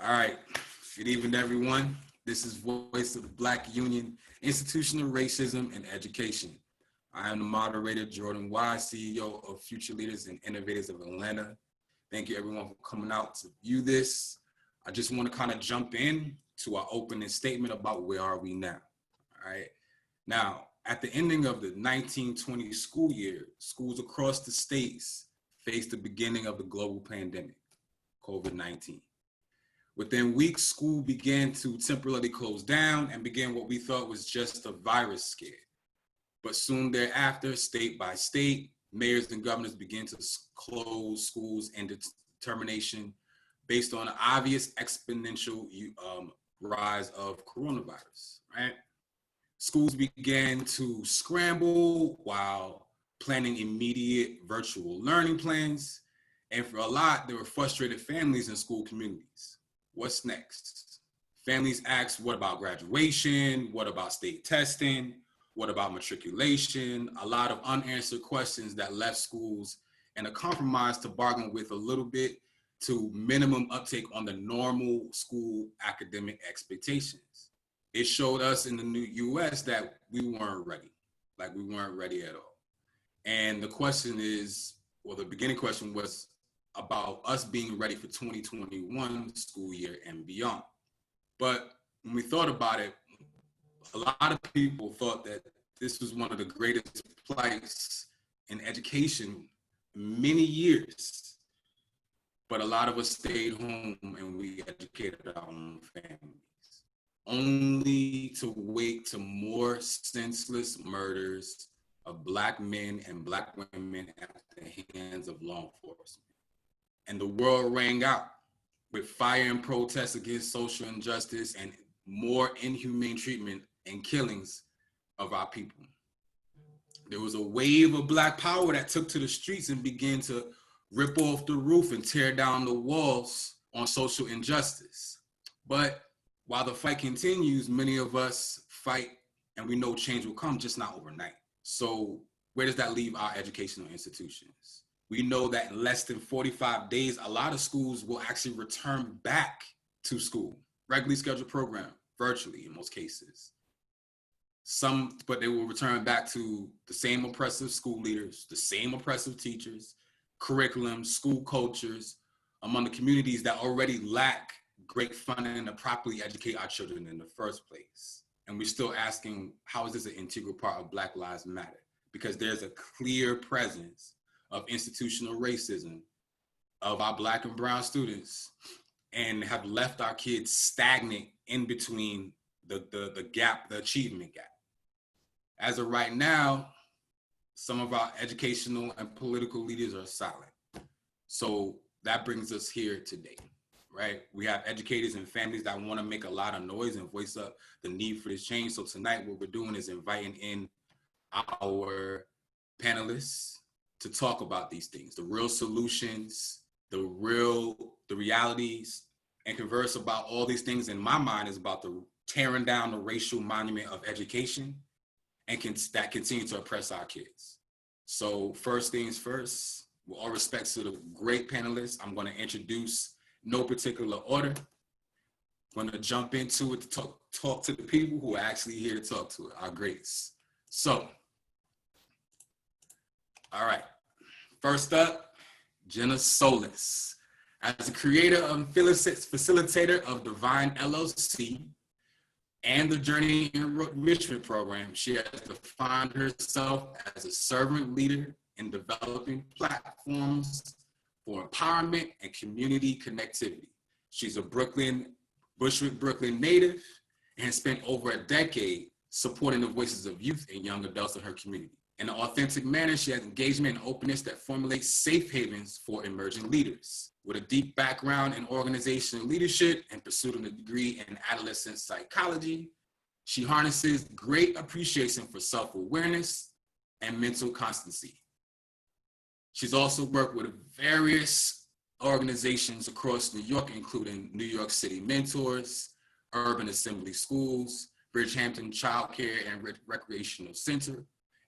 All right. Good evening, everyone. This is Voice of the Black Union, Institutional Racism and Education. I am the moderator, Jordan Wise, CEO of Future Leaders and Innovators of Atlanta. Thank you, everyone, for coming out to view this. I just want to kind of jump in to our opening statement about where are we now. All right. Now, at the ending of the 1920 school year, schools across the states faced the beginning of the global pandemic, COVID-19. Within weeks, school began to temporarily close down and began what we thought was just a virus scare. But soon thereafter, state by state, mayors and governors began to close schools in determination based on an obvious exponential rise of coronavirus, right? Schools began to scramble while planning immediate virtual learning plans. And for a lot, there were frustrated families and school communities. What's next? Families asked, what about graduation? What about state testing? What about matriculation? A lot of unanswered questions that left schools in a compromise to bargain with a little bit to minimum uptake on the normal school academic expectations. It showed us in the new US that we weren't ready, like we weren't ready at all. And the question is, well, the beginning question was about us being ready for 2021 school year and beyond. But when we thought about it, a lot of people thought that this was one of the greatest plights in education in many years. But a lot of us stayed home and we educated our own families, only to wake to more senseless murders of Black men and Black women at the hands of law enforcement. And the world rang out with fire and protests against social injustice and more inhumane treatment and killings of our people. There was a wave of Black power that took to the streets and began to rip off the roof and tear down the walls on social injustice. But while the fight continues, many of us fight and we know change will come, just not overnight. So where does that leave our educational institutions? We know that in less than 45 days, a lot of schools will actually return back to school, regularly scheduled program, virtually in most cases. Some, but they will return back to the same oppressive school leaders, the same oppressive teachers, curriculum, school cultures, among the communities that already lack great funding to properly educate our children in the first place. And we're still asking, how is this an integral part of Black Lives Matter? Because there's a clear presence of institutional racism of our Black and brown students and have left our kids stagnant in between the gap, the achievement gap. As of right now, some of our educational and political leaders are silent. So that brings us here today, right? We have educators and families that want to make a lot of noise and voice up the need for this change. So tonight what we're doing is inviting in our panelists to talk about these things, the real solutions, the realities, and converse about all these things. In my mind is about the tearing down the racial monument of education and that continue to oppress our kids. So first things first, with all respect to the great panelists, I'm going to introduce no particular order. I'm going to jump into it to talk to the people who are actually here to talk to it, our greats. So, all right, first up, Jenna Solis. As a creator and facilitator of Divine LLC and the Journey Enrichment Program, she has defined herself as a servant leader in developing platforms for empowerment and community connectivity. She's a Bushwick, Brooklyn native and has spent over a decade supporting the voices of youth and young adults in her community. In an authentic manner, she has engagement and openness that formulates safe havens for emerging leaders. With a deep background in organizational leadership and pursuit of a degree in adolescent psychology, she harnesses great appreciation for self-awareness and mental constancy. She's also worked with various organizations across New York, including New York City Mentors, Urban Assembly Schools, Bridgehampton Child Care and Recreational Center,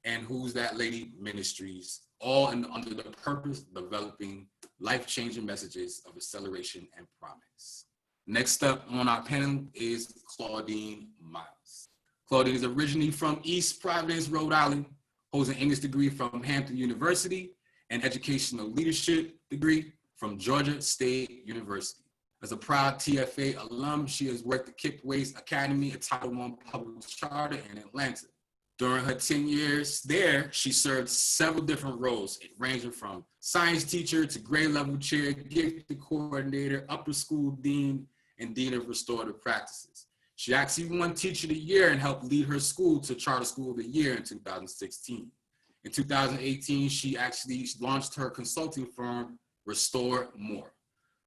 and Who's That Lady Ministries, all under the purpose of developing life-changing messages of acceleration and promise. Next up on our panel is Claudine Miles. Claudine is originally from East Providence, Rhode Island, holds an English degree from Hampton University and educational leadership degree from Georgia State University. As a proud TFA alum, she has worked at Kip Waste Academy, a Title I public charter in Atlanta. During her 10 years there, she served several different roles, ranging from science teacher to grade level chair, gifted coordinator, upper school dean, and dean of restorative practices. She actually won Teacher of the Year and helped lead her school to Charter School of the Year in 2016. In 2018, she actually launched her consulting firm, Restore More,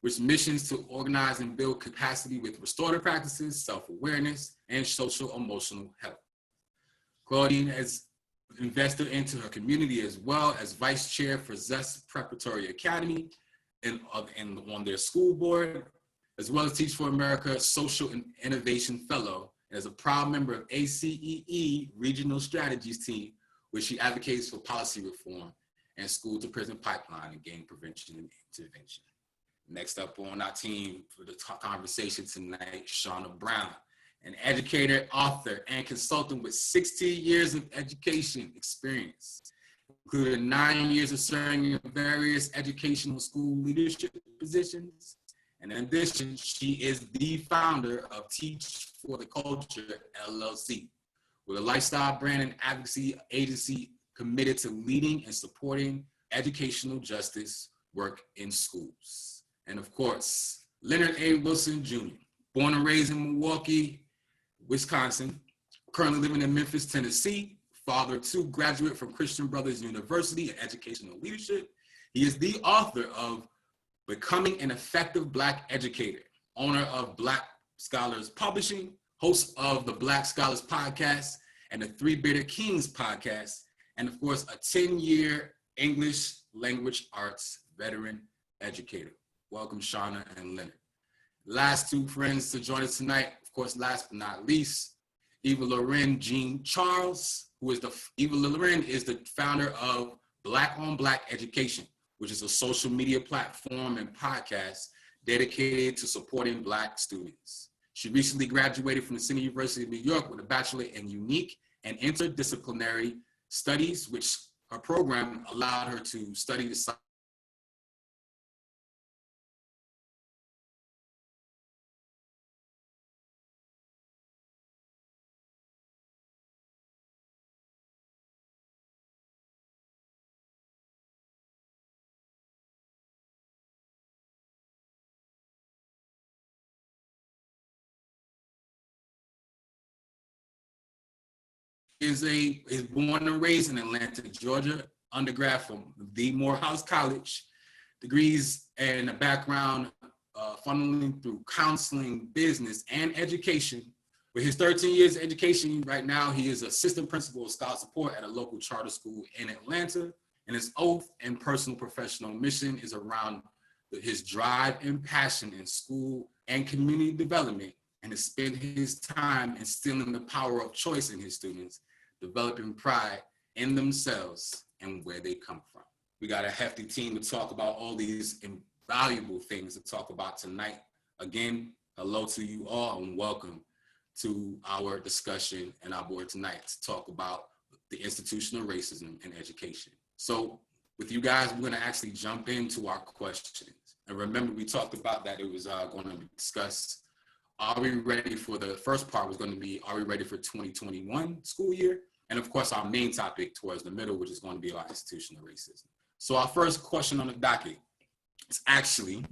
which missions to organize and build capacity with restorative practices, self-awareness, and social-emotional health. Claudine has invested into her community as well as vice chair for Zest Preparatory Academy and on their school board, as well as Teach for America Social and Innovation Fellow, and as a proud member of ACEE Regional Strategies Team, where she advocates for policy reform and school to prison pipeline and gang prevention and intervention. Next up on our team for the conversation tonight, Shauna Brown, an educator, author, and consultant with 16 years of education experience, including 9 years of serving in various educational school leadership positions. And in addition, she is the founder of Teach for the Culture, LLC, with a lifestyle brand and advocacy agency committed to leading and supporting educational justice work in schools. And of course, Leonard A. Wilson Jr., born and raised in Milwaukee, Wisconsin, currently living in Memphis, Tennessee, father of 2, graduate from Christian Brothers University in educational leadership. He is the author of Becoming an Effective Black Educator, owner of Black Scholars Publishing, host of the Black Scholars Podcast and the Three Bitter Kings Podcast, and of course, a 10-year English language arts veteran educator. Welcome, Shauna and Leonard. Last 2 friends to join us tonight, of course, last but not least, Evalaurene Jean Charles, Evalaurene is the founder of Black on Black Education, which is a social media platform and podcast dedicated to supporting Black students. She recently graduated from the City University of New York with a Bachelor in Unique and Interdisciplinary Studies, which her program allowed her to study the is born and raised in Atlanta, Georgia, undergrad from the Morehouse College, degrees and a background funneling through counseling, business, and education. With his 13 years of education, right now he is assistant principal of scholar support at a local charter school in Atlanta, and his oath and personal professional mission is around his drive and passion in school and community development, and to spend his time instilling the power of choice in his students, developing pride in themselves and where they come from. We got a hefty team to talk about all these invaluable things to talk about tonight. Again, hello to you all and welcome to our discussion and our board tonight to talk about the institutional racism in education. So with you guys, we're gonna actually jump into our questions. And remember, we talked about that it was going to be discussed. Are we ready for the first part was going to be, are we ready for 2021 school year? And of course, our main topic towards the middle, which is going to be about institutional racism. So our first question on the docket is actually,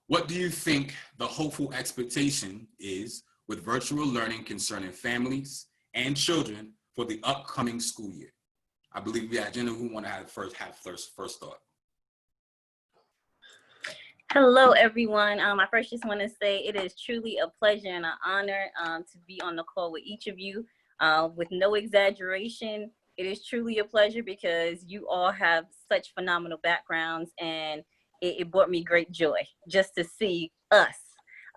what do you think the hopeful expectation is with virtual learning concerning families and children for the upcoming school year? I believe we had Jenna who want to have first thought. Hello, everyone. I first just want to say it is truly a pleasure and an honor to be on the call with each of you. With no exaggeration, it is truly a pleasure because you all have such phenomenal backgrounds, and it brought me great joy just to see us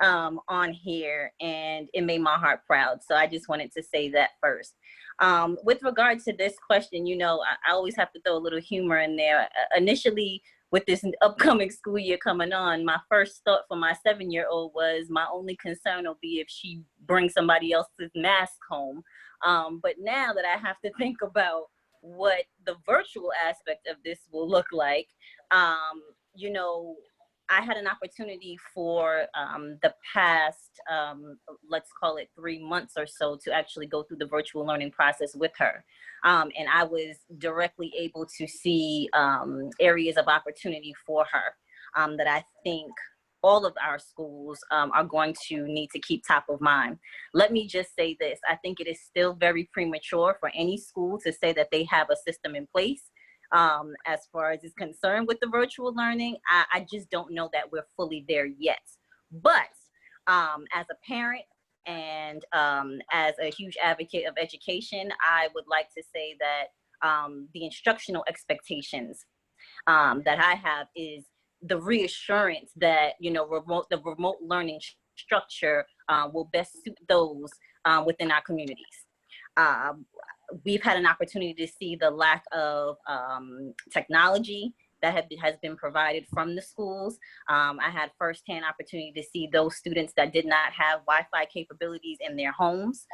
on here, and it made my heart proud. So I just wanted to say that first. With regard to this question, you know, I always have to throw a little humor in there. Initially, with this upcoming school year coming on, my first thought for my 7-year-old was my only concern will be if she brings somebody else's mask home. But now that I have to think about what the virtual aspect of this will look like, you know, I had an opportunity for the past, let's call it 3 months or so, to actually go through the virtual learning process with her. And I was directly able to see areas of opportunity for her that I think all of our schools are going to need to keep top of mind. Let me just say this. I think it is still very premature for any school to say that they have a system in place. As far as is concerned with the virtual learning, I just don't know that we're fully there yet. But as a parent and as a huge advocate of education, I would like to say that the instructional expectations that I have is the reassurance that, you know, the remote learning structure will best suit those within our communities. We've had an opportunity to see the lack of technology that has been provided from the schools. I had firsthand opportunity to see those students that did not have Wi-Fi capabilities in their homes.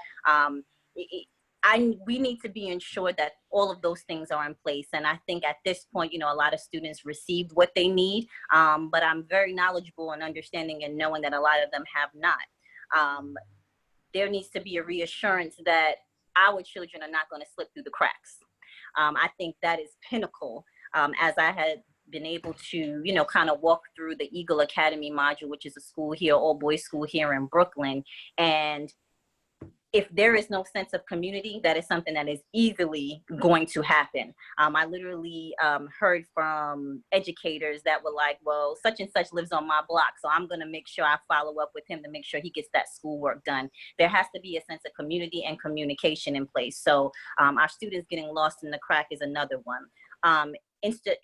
We need to be ensured that all of those things are in place. And I think at this point, you know, a lot of students received what they need, but I'm very knowledgeable and understanding and knowing that a lot of them have not. There needs to be a reassurance that our children are not going to slip through the cracks. I think that is pinnacle. As I had been able to, you know, kind of walk through the Eagle Academy module, which is a school here, all boys school here in Brooklyn. And if there is no sense of community, that is something that is easily going to happen. I literally heard from educators that were like, well, such and such lives on my block, so I'm going to make sure I follow up with him to make sure he gets that schoolwork done. There has to be a sense of community and communication in place. So our students getting lost in the crack is another one.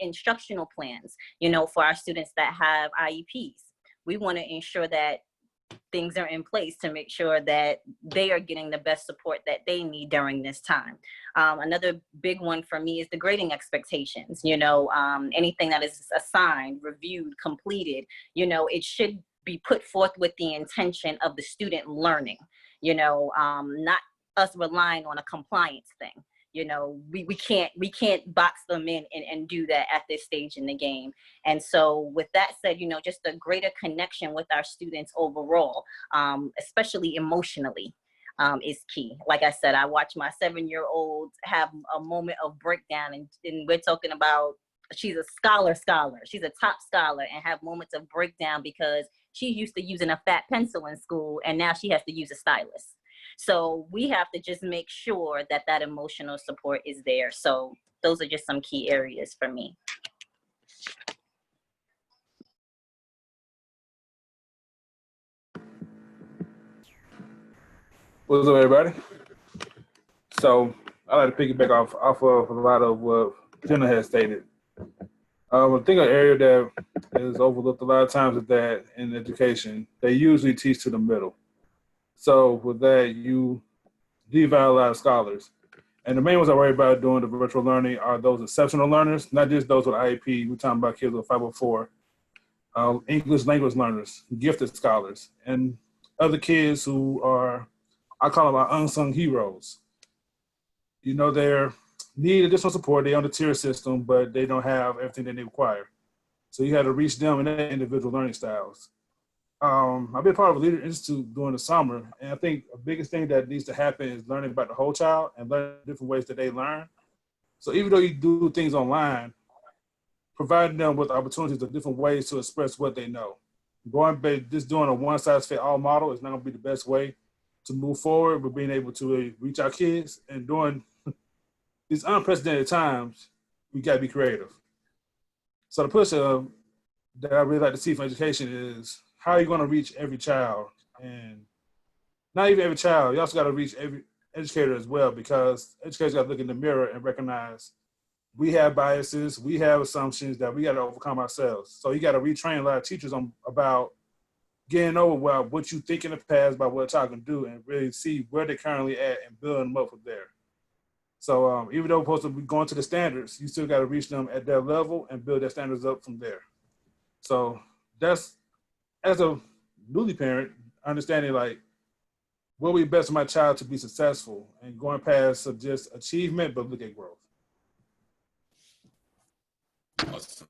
Instructional plans, you know, for our students that have IEPs. We want to ensure that things are in place to make sure that they are getting the best support that they need during this time. Another big one for me is the grading expectations. You know, anything that is assigned, reviewed, completed, you know, it should be put forth with the intention of the student learning, you know, not us relying on a compliance thing. You know, we can't box them in and do that at this stage in the game. And so with that said, you know, just a greater connection with our students overall, especially emotionally, is key. Like I said, I watched my 7-year-old have a moment of breakdown, and we're talking about, she's a scholar. She's a top scholar, and have moments of breakdown because she's used to using a fat pencil in school, and now she has to use a stylus. So we have to just make sure that that emotional support is there. So those are just some key areas for me. What's up, everybody? So I like to piggyback off of a lot of what Jenna has stated. I think an area that is overlooked a lot of times is that in education, they usually teach to the middle. So with that, you devalue a lot of scholars. And the main ones I worry about doing the virtual learning are those exceptional learners, not just those with IEP. We're talking about kids with 504, English language learners, gifted scholars, and other kids who are, I call them our unsung heroes. You know, they're need additional support. They're on the tier system, but they don't have everything that they require. So you have to reach them in their individual learning styles. I've been part of a Leader Institute during the summer, and I think the biggest thing that needs to happen is learning about the whole child and learn different ways that they learn. So even though you do things online, providing them with opportunities of different ways to express what they know. Just doing a one-size-fits-all model is not going to be the best way to move forward with being able to reach our kids. And during these unprecedented times, we got to be creative. So the push that I really like to see from education is, how are you going to reach every child? And not even every child, you also got to reach every educator as well, because educators got to look in the mirror and recognize we have biases, we have assumptions that we got to overcome ourselves. So you got to retrain a lot of teachers about getting over what you think in the past about what a child can do, and really see where they're currently at and building them up from there. So even though we're supposed to be going to the standards, you still got to reach them at their level and build their standards up from there. So that's, as a newly parent, understanding like, what would be best for my child to be successful and going past just achievement, but look at growth. Awesome.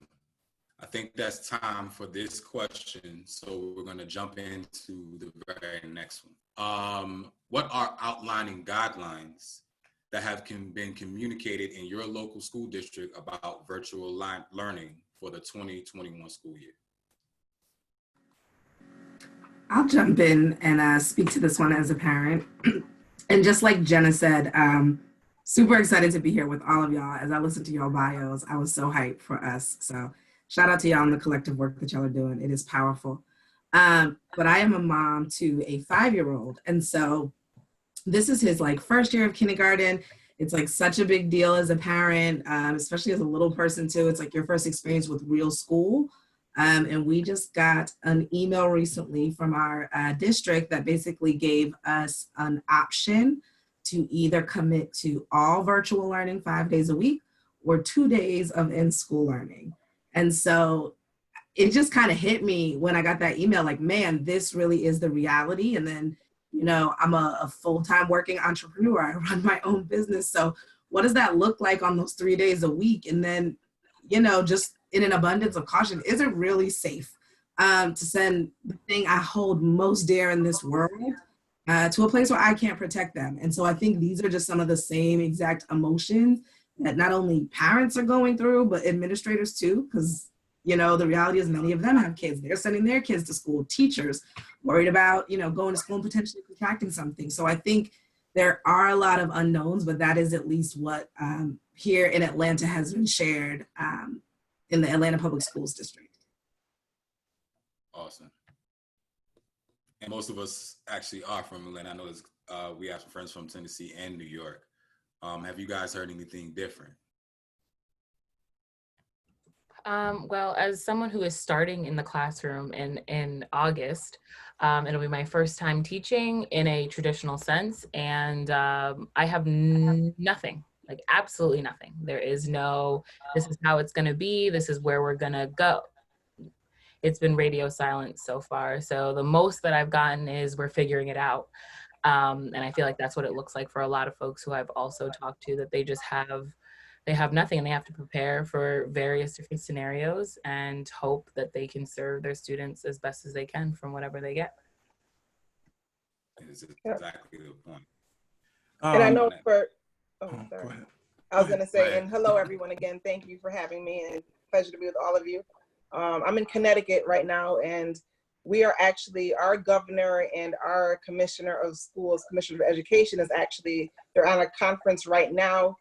I think that's time for this question. So we're going to jump into the very next one. What are outlining guidelines that have been communicated in your local school district about virtual learning for the 2021 school year? I'll jump in and speak to this one as a parent. And just like Jenna said, super excited to be here with all of y'all. As I listened to y'all bios, I was so hyped for us. So shout out to y'all on the collective work that y'all are doing. It is powerful. But I am a mom to a 5-year-old. And so this is his like first year of kindergarten. It's like such a big deal as a parent, especially as a little person too. It's like your first experience with real school. And we just got an email recently from our district that basically gave us an option to either commit to all virtual learning 5 days a week or 2 days of in-school learning. And so it just kind of hit me when I got that email, like, man, this really is the reality. And then, you know, I'm a full-time working entrepreneur. I run my own business. So what does that look like on those 3 days a week? And then, you know, just in an abundance of caution, is it really safe to send the thing I hold most dear in this world to a place where I can't protect them? And so I think these are just some of the same exact emotions that not only parents are going through, but administrators too, because, you know, the reality is many of them have kids. They're sending their kids to school, teachers worried about, you know, going to school and potentially contracting something. So I think there are a lot of unknowns, but that is at least what here in Atlanta has been shared in the Atlanta Public Schools District. Awesome. And most of us actually are from Atlanta. I know we have some friends from Tennessee and New York. Have you guys heard anything different? Well, as someone who is starting in the classroom in August, it'll be my first time teaching in a traditional sense, and I have nothing, like absolutely nothing. There is no, this is how it's going to be, this is where we're going to go. It's been radio silence so far. So the most that I've gotten is we're figuring it out. And I feel like that's what it looks like for a lot of folks who I've also talked to, that they just they have nothing and they have to prepare for various different scenarios and hope that they can serve their students as best as they can from whatever they get. This is exactly the point. And I know Go sorry. ahead. I was going to Go say, ahead. and hello, everyone, again. Thank you for having me, and pleasure to be with all of you. I'm in Connecticut right now, and we are actually, our governor and our commissioner of schools, commissioner of education is actually, they're on a conference right now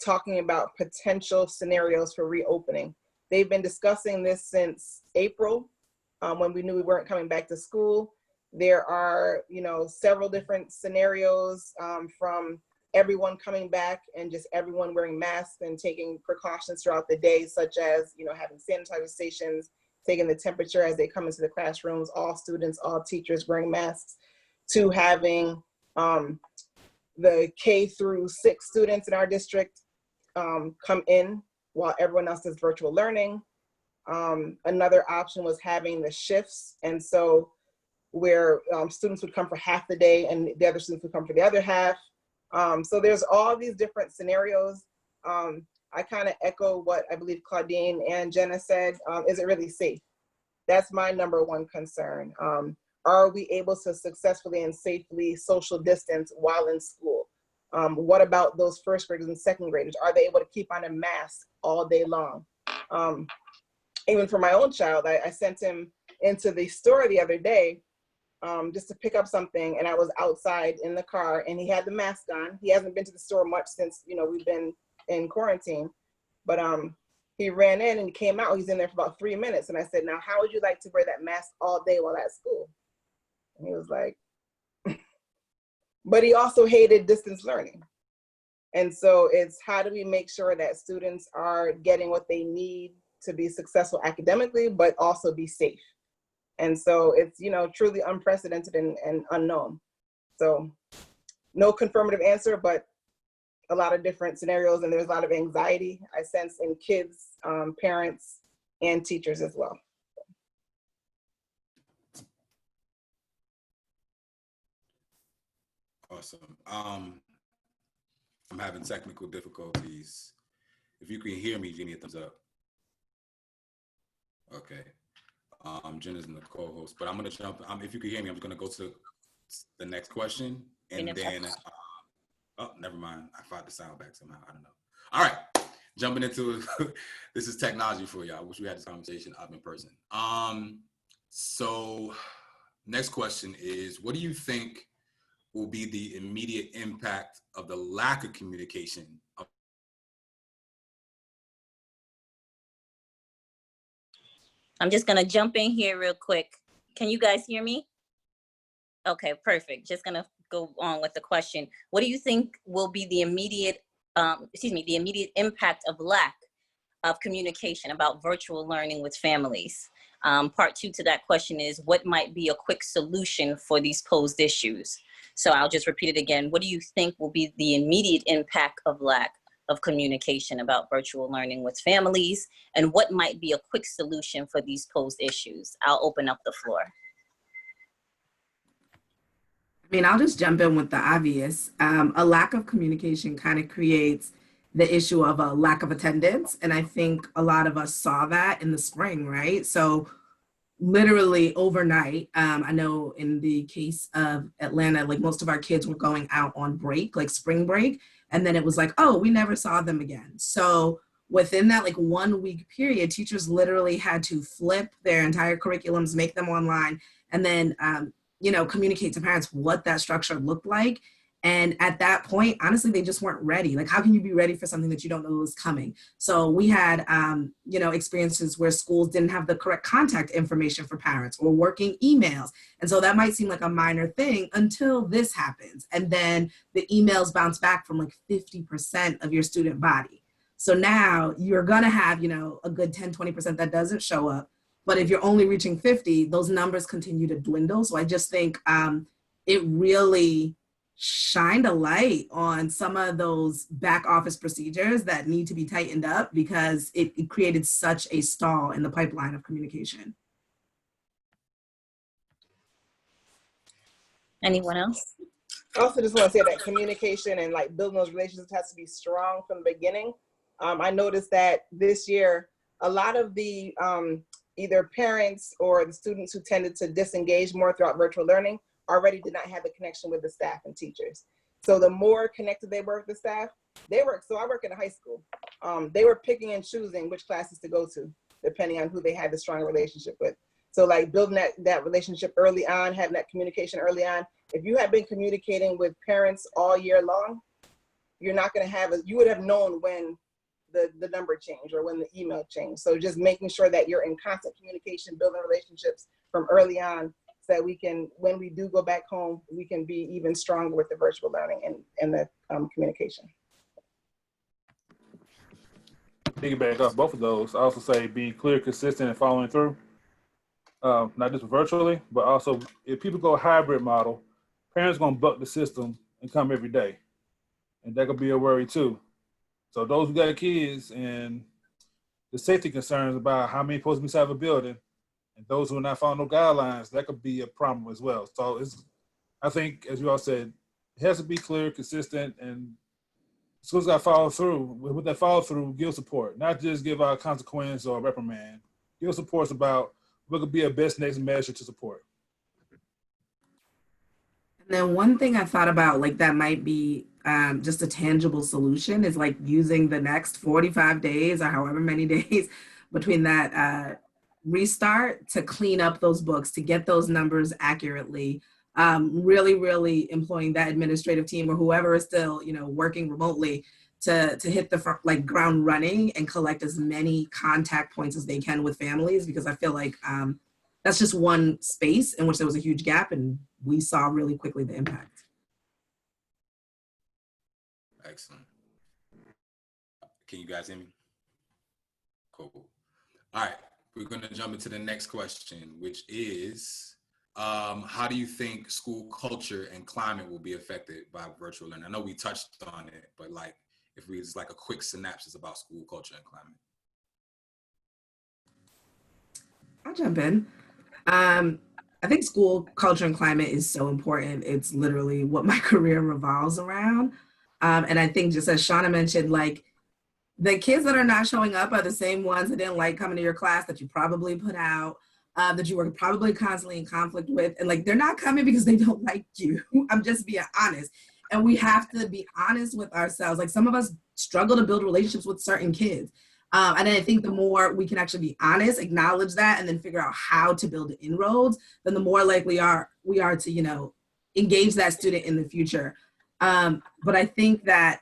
talking about potential scenarios for reopening. They've been discussing this since April, when we knew we weren't coming back to school. There are, you know, several different scenarios from everyone coming back and just everyone wearing masks and taking precautions throughout the day, such as, you know, having sanitizer stations, taking the temperature as they come into the classrooms, all students, all teachers wearing masks, to having the K through 6 students in our district come in while everyone else does virtual learning. Another option was having the shifts. And so where students would come for half the day and the other students would come for the other half. So there's all these different scenarios. I kind of echo what I believe Claudine and Jenna said. Is it really safe? That's my number one concern. Are we able to successfully and safely social distance while in school? What about those first graders and second graders? Are they able to keep on a mask all day long? Even for my own child, I sent him into the store the other day just to pick up something, and I was outside in the car and he had the mask on. He hasn't been to the store much since, you know, we've been in quarantine, but he ran in and he came out. He's in there for about 3 minutes, and I said, now how would you like to wear that mask all day while at school? And he was like, but he also hated distance learning. And so it's, how do we make sure that students are getting what they need to be successful academically, but also be safe? And so it's, you know, truly unprecedented and unknown. So no confirmative answer, but a lot of different scenarios, and there's a lot of anxiety I sense in kids, parents, and teachers as well. Awesome. I'm having technical difficulties. If you can hear me, give me a thumbs up. Okay. Jenna's in the co-host, but I'm gonna jump. If you can hear me, I'm just gonna go to the next question, and then. Oh, never mind. I fought the sound back somehow. I don't know. All right, jumping into this is technology for y'all. I wish we had this conversation up in person. So next question is, what do you think will be the immediate impact of the lack of communication? I'm just gonna jump in here real quick. Can you guys hear me? Okay, perfect. Just gonna go on with the question. What do you think will be the immediate, the immediate impact of lack of communication about virtual learning with families? Part two to that question is, what might be a quick solution for these posed issues? So I'll just repeat it again. What do you think will be the immediate impact of lack of communication about virtual learning with families? And what might be a quick solution for these posed issues? I'll open up the floor. I mean, I'll just jump in with the obvious. A lack of communication kind of creates the issue of a lack of attendance. And I think a lot of us saw that in the spring, right? So literally overnight, I know in the case of Atlanta, like most of our kids were going out on break, like spring break. And then it was like, oh, we never saw them again. So within that like 1 week period, teachers literally had to flip their entire curriculums, make them online, and then communicate to parents what that structure looked like. And at that point, honestly, they just weren't ready. Like, how can you be ready for something that you don't know is coming? So we had, experiences where schools didn't have the correct contact information for parents or working emails. And so that might seem like a minor thing until this happens. And then the emails bounce back from like 50% of your student body. So now you're going to have, a good 10, 20% that doesn't show up. But if you're only reaching 50, those numbers continue to dwindle. So I just think it really shined a light on some of those back office procedures that need to be tightened up because it created such a stall in the pipeline of communication. Anyone else? I also just want to say that communication and like building those relationships has to be strong from the beginning. I noticed that this year, a lot of the either parents or the students who tended to disengage more throughout virtual learning already did not have the connection with the staff and teachers. So the more connected they were with the staff, so I work in a high school. They were picking and choosing which classes to go to, depending on who they had the strong relationship with. So like building that relationship early on, having that communication early on. If you had been communicating with parents all year long, you're not gonna you would have known when the number changed or when the email changed. So just making sure that you're in constant communication, building relationships from early on, so that we can, when we do go back home, we can be even stronger with the virtual learning and the communication. Piggyback off both of those, I also say be clear, consistent, and following through. Not just virtually, but also if people go hybrid model, parents gonna buck the system and come every day, and that could be a worry too. So those who got kids and the safety concerns about how many supposed to be inside of a building, and those who are not following no guidelines, that could be a problem as well. So I think, as you all said, it has to be clear, consistent, and schools got to follow through. With that follow through, give support, not just give out consequence or reprimand. Give support about what could be a best next measure to support. And then one thing I thought about, like that might be just a tangible solution, is like using the next 45 days or however many days between that restart to clean up those books, to get those numbers accurately. Really employing that administrative team or whoever is still, working remotely to hit the front, like ground running and collect as many contact points as they can with families, because I feel like that's just one space in which there was a huge gap, and we saw really quickly the impact. Excellent. Can you guys hear me? Cool. All right, we're going to jump into the next question, which is, how do you think school culture and climate will be affected by virtual learning? I know we touched on it, but like, if we just like a quick synopsis about school culture and climate. I'll jump in. I think school culture and climate is so important. It's literally what my career revolves around. And I think, just as Shauna mentioned, like, the kids that are not showing up are the same ones that didn't like coming to your class, that you probably put out, that you were probably constantly in conflict with. And like, they're not coming because they don't like you. I'm just being honest. And we have to be honest with ourselves. Like, some of us struggle to build relationships with certain kids. And I think the more we can actually be honest, acknowledge that, and then figure out how to build inroads, then the more likely we are to, engage that student in the future. But I think that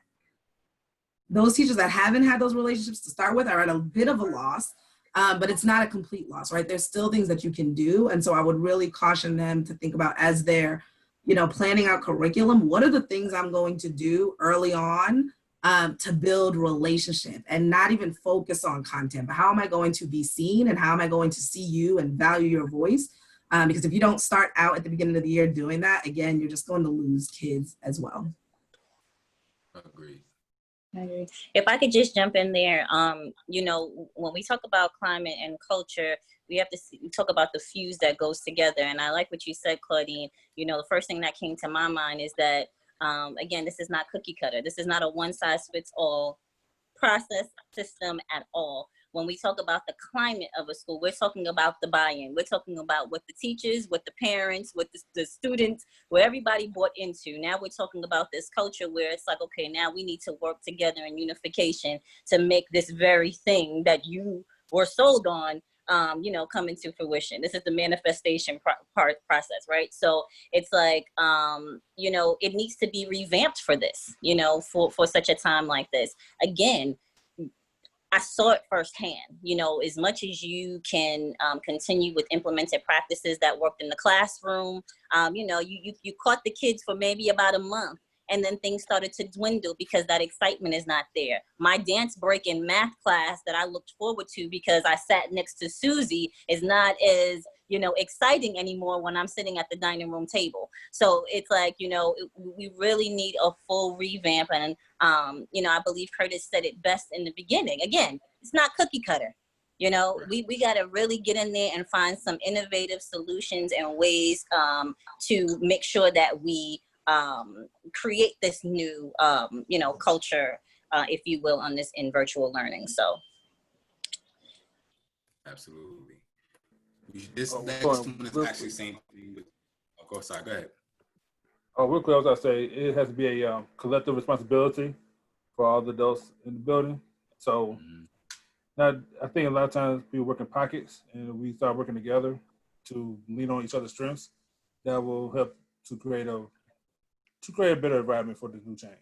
those teachers that haven't had those relationships to start with are at a bit of a loss, but it's not a complete loss, right? There's still things that you can do. And so I would really caution them to think about, as they're, planning out curriculum, what are the things I'm going to do early on to build relationship, and not even focus on content, but how am I going to be seen, and how am I going to see you and value your voice? Because if you don't start out at the beginning of the year doing that, again, you're just going to lose kids as well. Agreed. I agree. If I could just jump in there, when we talk about climate and culture, we have to talk about the fuse that goes together. And I like what you said, Claudine. The first thing that came to my mind is that, again, this is not cookie cutter. This is not a one size fits all process system at all. When we talk about the climate of a school, we're talking about the buy-in. We're talking about what the teachers, what the parents, what the students, what everybody bought into. Now we're talking about this culture where it's like, okay, now we need to work together in unification to make this very thing that you were sold on, come into fruition. This is the manifestation process, right? So it's like, it needs to be revamped for this, for such a time like this. Again, I saw it firsthand. As much as you can continue with implemented practices that worked in the classroom, you caught the kids for maybe about a month, and then things started to dwindle because that excitement is not there. My dance break in math class that I looked forward to because I sat next to Susie is not as, exciting anymore when I'm sitting at the dining room table. So it's like, we really need a full revamp. And, I believe Curtis said it best in the beginning. Again, it's not cookie cutter. We got to really get in there and find some innovative solutions and ways to make sure that we create this new, culture, if you will, on this in virtual learning. So. Absolutely. This next sorry, one is actually same thing with, of course, sorry, go ahead. Oh, real quick, I was going to say, it has to be a collective responsibility for all the adults in the building. So now, I think a lot of times people work in pockets, and we start working together to lean on each other's strengths. That will help to create a better environment for this new change.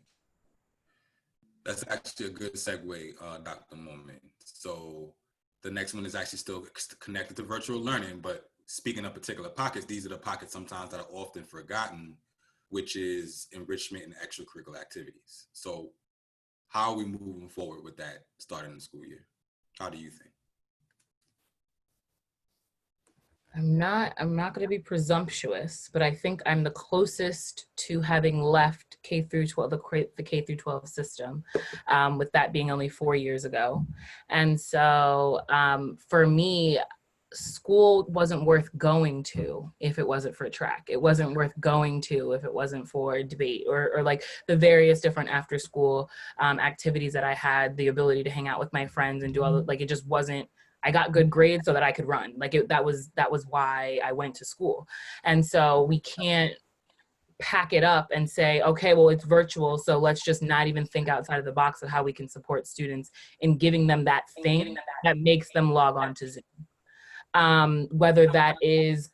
That's actually a good segue, Dr. Momon. So the next one is actually still connected to virtual learning, but speaking of particular pockets, these are the pockets sometimes that are often forgotten, which is enrichment and extracurricular activities. So how are we moving forward with that starting the school year? How do you think? I'm not going to be presumptuous, but I think I'm the closest to having left K through 12, the K through 12 system, with that being only 4 years ago. And so for me, school wasn't worth going to if it wasn't for track. It wasn't worth going to if it wasn't for debate or like the various different after school activities that I had the ability to hang out with my friends and do all the, like, it just wasn't. I got good grades so that I could run. Like that was why I went to school. And so we can't pack it up and say, okay, well, it's virtual, so let's just not even think outside of the box of how we can support students in giving them that thing that makes them log on to Zoom. Whether that is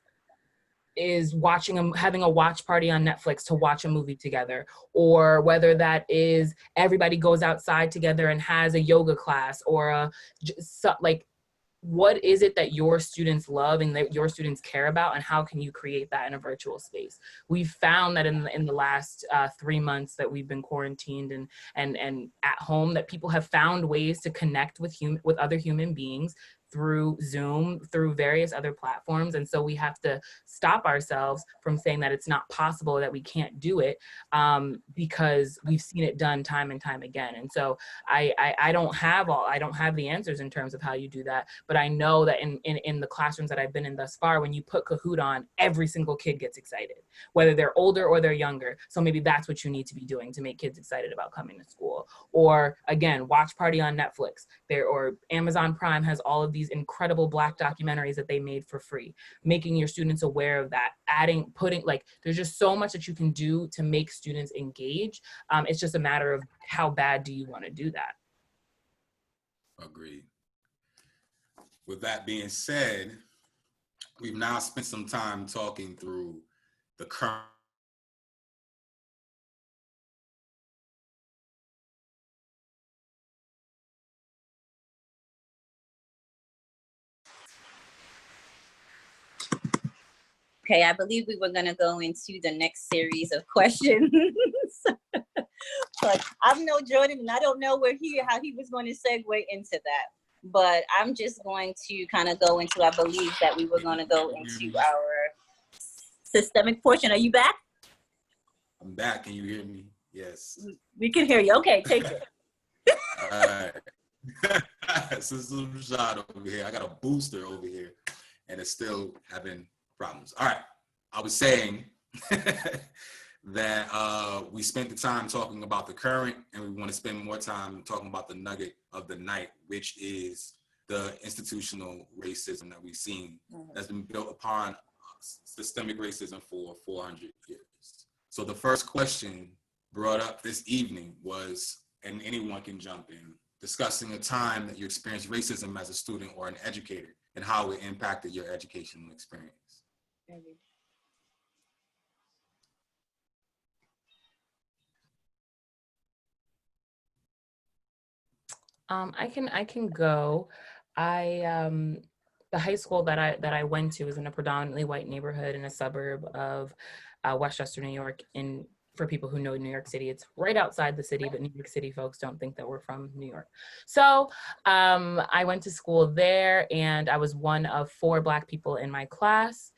having a watch party on Netflix to watch a movie together, or whether that is everybody goes outside together and has a yoga class or what is it that your students love and that your students care about, and how can you create that in a virtual space? We've found that in the last 3 months that we've been quarantined and at home, that people have found ways to connect with other human beings through Zoom, through various other platforms. And so we have to stop ourselves from saying that it's not possible, that we can't do it, because we've seen it done time and time again. And so I don't have the answers in terms of how you do that, but I know that in the classrooms that I've been in thus far, when you put Kahoot on, every single kid gets excited, whether they're older or they're younger. So maybe that's what you need to be doing to make kids excited about coming to school. Or again, watch party on Netflix. Or Amazon Prime has all of these incredible Black documentaries that they made for free, making your students aware of that, there's just so much that you can do to make students engage. It's just a matter of how bad do you want to do that. Agreed. With that being said, we've now spent some time talking through the current Okay, I believe we were gonna go into the next series of questions. But I'm no Jordan, and I don't know how he was going to segue into that. But I'm just going to kind of go into, I believe that we were going to go into our systemic portion. Are you back? I'm back. Can you hear me? Yes. We can hear you. Okay, take it. All right. System shot over here. I got a booster over here, and it's still having problems. All right. I was saying that we spent the time talking about the current, and we want to spend more time talking about the nugget of the night, which is the institutional racism that we've seen that's been built upon systemic racism for 400 years. So the first question brought up this evening was, and anyone can jump in, discussing a time that you experienced racism as a student or an educator and how it impacted your educational experience. I can go. The high school that I went to was in a predominantly white neighborhood in a suburb of Westchester, New York. For people who know New York City, it's right outside the city, but New York City folks don't think that we're from New York. So I went to school there, and I was one of 4 Black people in my class.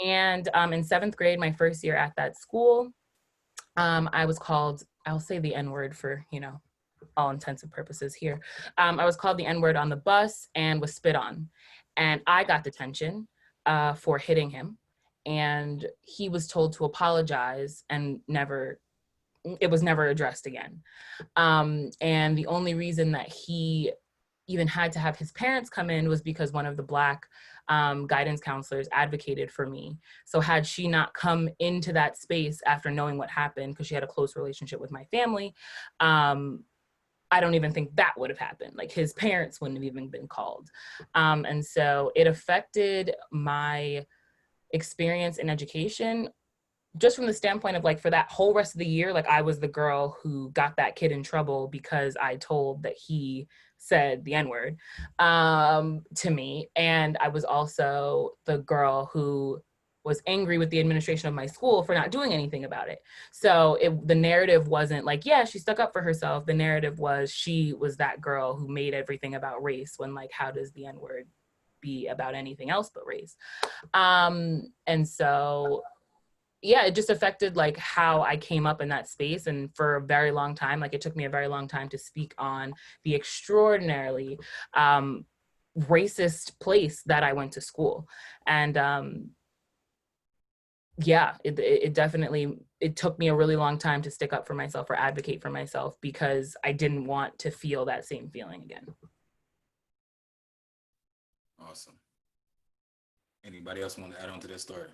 And in 7th grade, my first year at that school, I was called, I'll say the N-word for, all intents and purposes here. I was called the N-word on the bus and was spit on. And I got detention for hitting him. And he was told to apologize, and it was never addressed again. And the only reason that he even had to have his parents come in was because one of the Black guidance counselors advocated for me. So had she not come into that space after knowing what happened, because she had a close relationship with my family, I don't even think that would have happened. Like, his parents wouldn't have even been called. And so it affected my experience in education, just from the standpoint of, like, for that whole rest of the year, like, I was the girl who got that kid in trouble because I told that he said the N-word to me. And I was also the girl who was angry with the administration of my school for not doing anything about it. So the narrative wasn't like, yeah, she stuck up for herself. The narrative was she was that girl who made everything about race, when, like, how does the N-word be about anything else but race? And so, yeah, it just affected, like, how I came up in that space. And for a very long time, like, it took me a very long time to speak on the extraordinarily racist place that I went to school. And yeah, it definitely, it took me a really long time to stick up for myself or advocate for myself, because I didn't want to feel that same feeling again. Awesome. Anybody else want to add on to this story?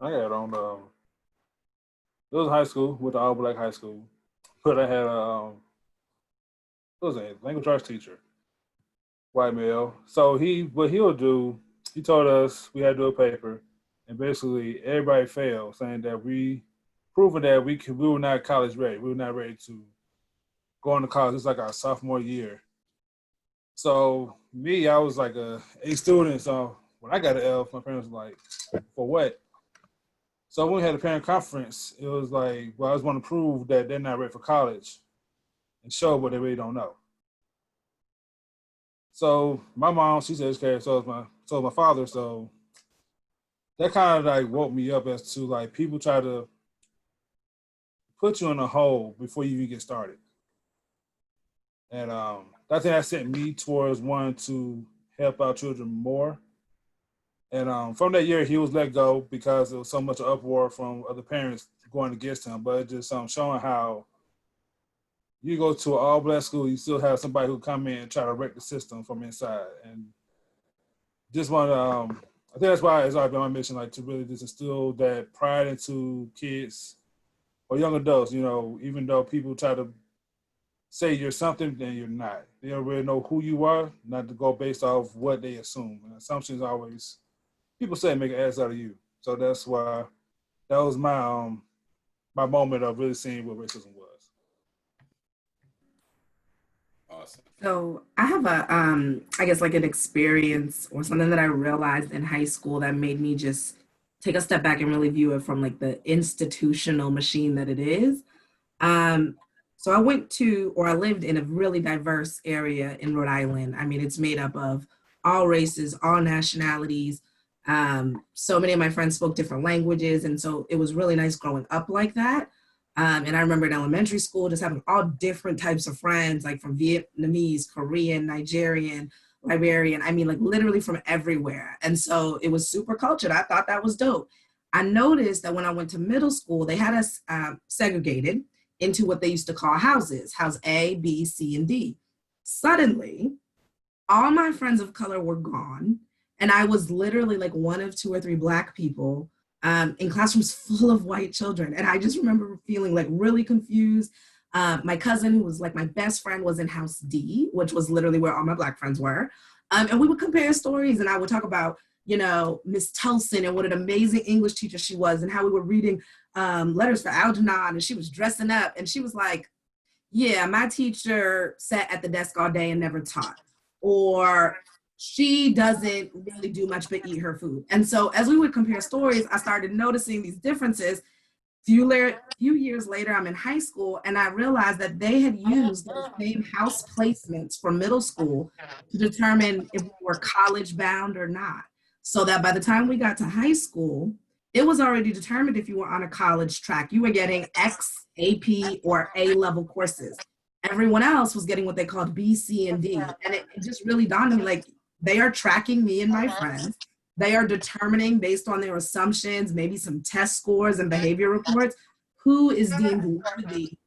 I had on, it was high school, with the all Black high school, but I had what was it, language arts teacher, white male. So what he'll do, he told us we had to do a paper, and basically everybody failed, saying that proving that we were not college ready. We were not ready to go into college. It's like our sophomore year. So me, I was like a student. So when I got an F, my parents were like, for what? So when we had a parent conference, it was like, well, I just want to prove that they're not ready for college. and show what they really don't know. So my mom, she's educated, so is my father. So that kind of like woke me up as to like people try to put you in a hole before you even get started. And I think that sent me towards wanting to help our children more. And from that year, he was let go because there was so much uproar from other parents going against him. But it just showing how you go to an all-black school, you still have somebody who come in and try to wreck the system from inside. And just want to, I think that's why it's always been my mission, like to really just instill that pride into kids or young adults, you know, even though people try to say you're something, then you're not. They don't really know who you are, not to go based off what they assume. And assumptions always, people say make an ass out of you. So that's why that was my my moment of really seeing what racism was. Awesome. So I have I guess like an experience or something that I realized in high school that made me just take a step back and really view it from like the institutional machine that it is. So I lived in a really diverse area in Rhode Island. I mean, it's made up of all races, all nationalities. So many of my friends spoke different languages. And so it was really nice growing up like that. And I remember in elementary school, just having all different types of friends, like from Vietnamese, Korean, Nigerian, Liberian, I mean, like literally from everywhere. And so it was super cultured. I thought that was dope. I noticed that when I went to middle school, they had us segregated into what they used to call houses, house A, B, C, and D. Suddenly, all my friends of color were gone. And I was literally like one of 2 or 3 Black people in classrooms full of white children. And I just remember feeling like really confused. My cousin, who was like my best friend, was in house D, which was literally where all my Black friends were. And we would compare stories, and I would talk about, you know, Miss Tulson and what an amazing English teacher she was, and how we were reading letters for Algernon, and she was dressing up, and she was like, yeah, my teacher sat at the desk all day and never taught, or she doesn't really do much but eat her food. And so as we would compare stories, I started noticing these differences. Few years later, I'm in high school, and I realized that they had used those same house placements for middle school to determine if we were college bound or not. So that by the time we got to high school, it was already determined if you were on a college track. You were getting X, AP, or A-level courses. Everyone else was getting what they called B, C, and D. And it just really dawned on me, like, they are tracking me and my friends. They are determining based on their assumptions, maybe some test scores and behavior reports, who is deemed worthy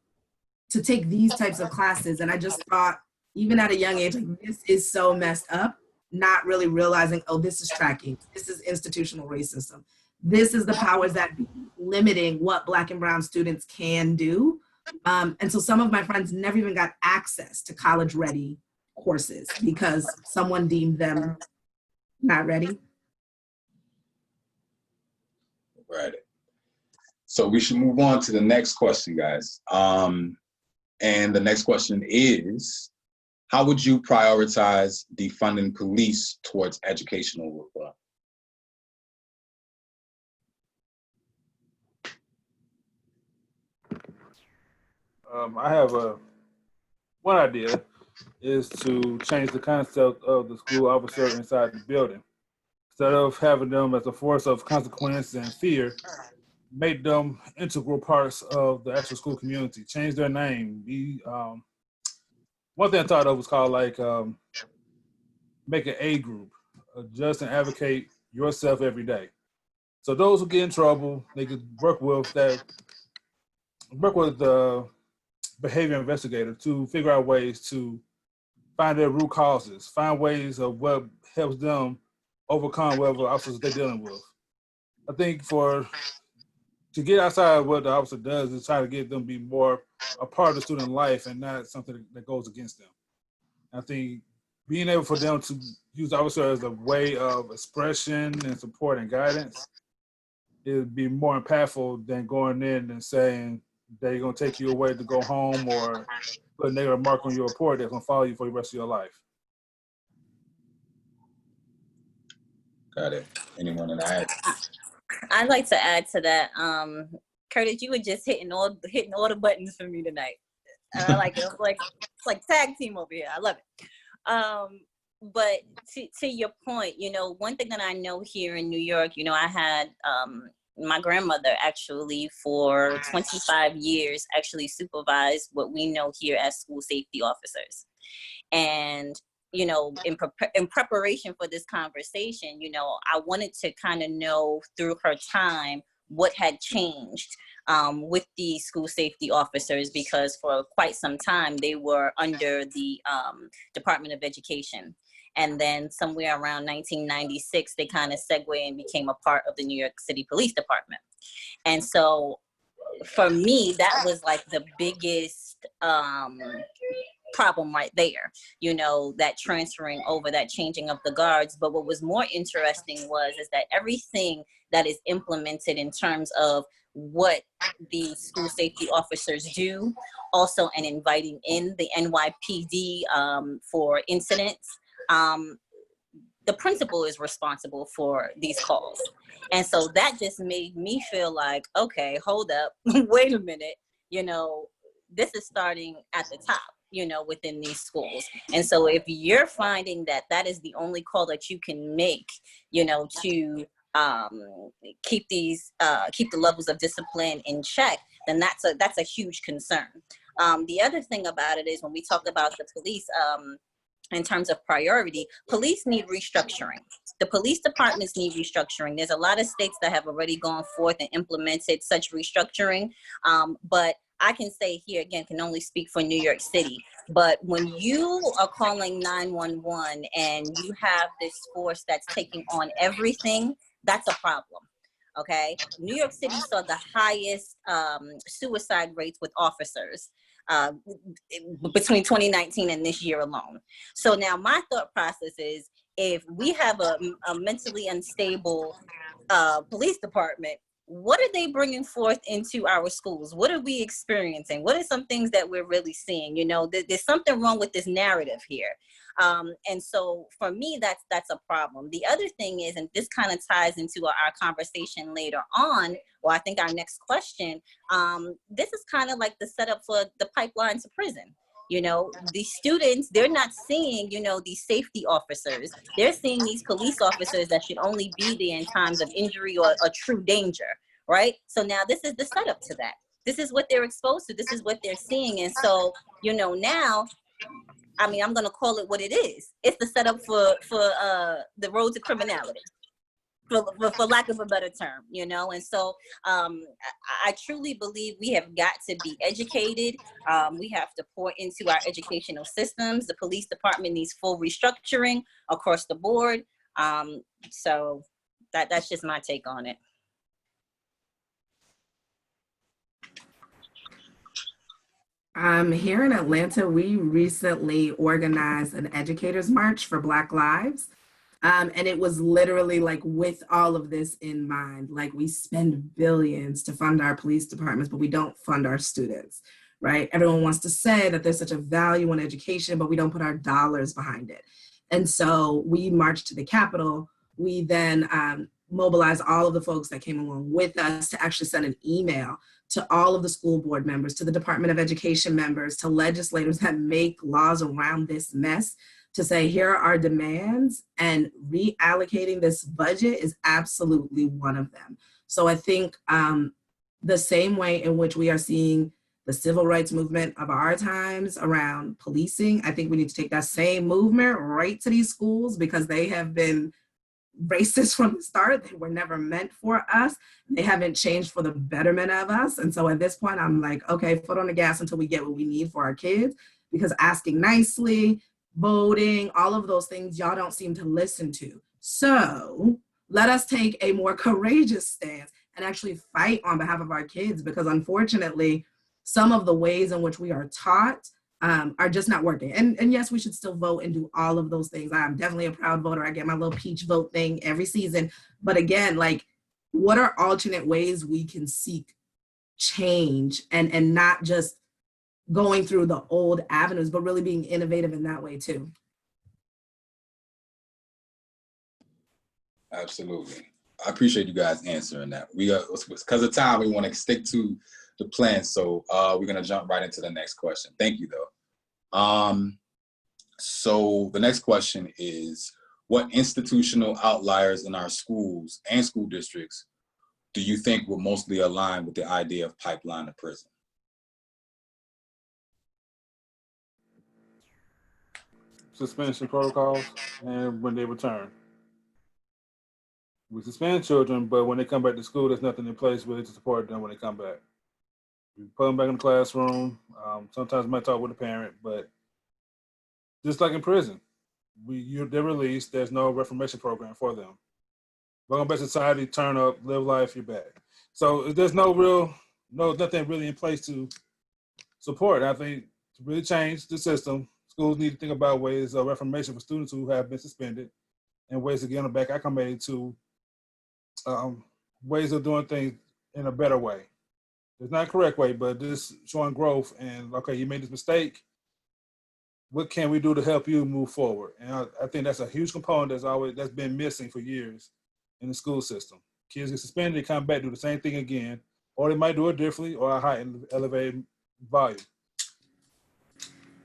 to take these types of classes. And I just thought, even at a young age, like, this is so messed up, not really realizing, oh, this is tracking. This is institutional racism. This is the powers that be limiting what Black and brown students can do. And so some of my friends never even got access to college-ready courses because someone deemed them not ready. Right. So we should move on to the next question, guys. And the next question is, how would you prioritize defunding police towards educational reform? I have one idea is to change the concept of the school officer inside the building. Instead of having them as a force of consequence and fear, make them integral parts of the actual school community. Change their name. One thing I thought of was called like make an A group, adjust and advocate yourself every day. So those who get in trouble, they could work with the behavior investigator to figure out ways to find their root causes, find ways of what helps them overcome whatever obstacles they're dealing with. I think to get outside of what the officer does is try to get them to be more a part of the student life and not something that goes against them. I think being able for them to use the officer as a way of expression and support and guidance, it would be more impactful than going in and saying they're going to take you away to go home or put a negative mark on your report that's going to follow you for the rest of your life. Got it. Anyone in that? I'd like to add to that. Curtis, you were just hitting all the buttons for me tonight. And I like it. It's like tag team over here. I love it. But to your point, you know, one thing that I know here in New York, you know, I had my grandmother actually for 25 years actually supervised what we know here as school safety officers. And, you know, in preparation for this conversation, you know, I wanted to kind of know through her time what had changed with the school safety officers, because for quite some time they were under the Department of Education. And then somewhere around 1996, they kind of segued and became a part of the New York City Police Department. And so for me, that was like the biggest problem right there, you know, that transferring over, that changing of the guards. But what was more interesting is that everything that is implemented in terms of what the school safety officers do, also and inviting in the NYPD for incidents, the principal is responsible for these calls. And so that just made me feel like, okay, hold up, wait a minute, you know, this is starting at the top, you know, within these schools. And so if you're finding that that is the only call that you can make, you know, to keep the levels of discipline in check, then that's a huge concern. The other thing about it is when we talk about the police, in terms of priority, police need restructuring. The police departments need restructuring. There's a lot of states that have already gone forth and implemented such restructuring. But I can say here, again, can only speak for New York City. But when you are calling 911 and you have this force that's taking on everything, that's a problem. Okay, New York City saw the highest suicide rates with officers between 2019 and this year alone. So now my thought process is, if we have a mentally unstable police department, what are they bringing forth into our schools? What are we experiencing? What are some things that we're really seeing? You know, there's something wrong with this narrative here. And so for me, that's a problem. The other thing is, and this kind of ties into our conversation later on, or I think our next question, this is kind of like the setup for the pipeline to prison. You know, the students, they're not seeing, you know, these safety officers. They're seeing these police officers that should only be there in times of injury or a true danger, right? So now this is the setup to that. This is what they're exposed to. This is what they're seeing. And so, you know, now, I mean, I'm going to call it what it is. It's the setup for the road to criminality, for lack of a better term, you know? And so I truly believe we have got to be educated. We have to pour into our educational systems. The police department needs full restructuring across the board. So that's just my take on it. Here in Atlanta, we recently organized an educators march for Black Lives. And it was literally like with all of this in mind, like we spend billions to fund our police departments, but we don't fund our students, right? Everyone wants to say that there's such a value in education, but we don't put our dollars behind it. And so we marched to the Capitol. We then mobilized all of the folks that came along with us to actually send an email to all of the school board members, to the Department of Education members, to legislators that make laws around this mess, to say, here are our demands, and reallocating this budget is absolutely one of them. So I think the same way in which we are seeing the civil rights movement of our times around policing, I think we need to take that same movement right to these schools, because they have been racist from the start. They were never meant for us. They haven't changed for the betterment of us. And so at this point, I'm like, okay, foot on the gas until we get what we need for our kids, because asking nicely, voting, all of those things, y'all don't seem to listen to. So let us take a more courageous stance and actually fight on behalf of our kids, because unfortunately, some of the ways in which we are taught are just not working. And yes, we should still vote and do all of those things. I'm definitely a proud voter. I get my little peach vote thing every season. But again, like, what are alternate ways we can seek change and not just going through the old avenues, but really being innovative in that way too? Absolutely. I appreciate you guys answering that. We because of time, we want to stick to the plan. So we're gonna jump right into the next question. Thank you though. So the next question is, what institutional outliers in our schools and school districts do you think will mostly align with the idea of pipeline to prison? Suspension protocols and when they return. We suspend children, but when they come back to school, there's nothing in place really to support them when they come back. We put them back in the classroom. Sometimes we might talk with a parent, but just like in prison, they're released. There's no reformation program for them. Welcome back to society, turn up, live life, you're back. So there's nothing really in place to support. I think to really change the system, schools need to think about ways of reformation for students who have been suspended and ways to get them back acclimated to ways of doing things in a better way. It's not a correct way, but just showing growth and, okay, you made this mistake. What can we do to help you move forward? And I think that's a huge component that's been missing for years in the school system. Kids get suspended, they come back, do the same thing again, or they might do it differently or a heightened, elevated volume.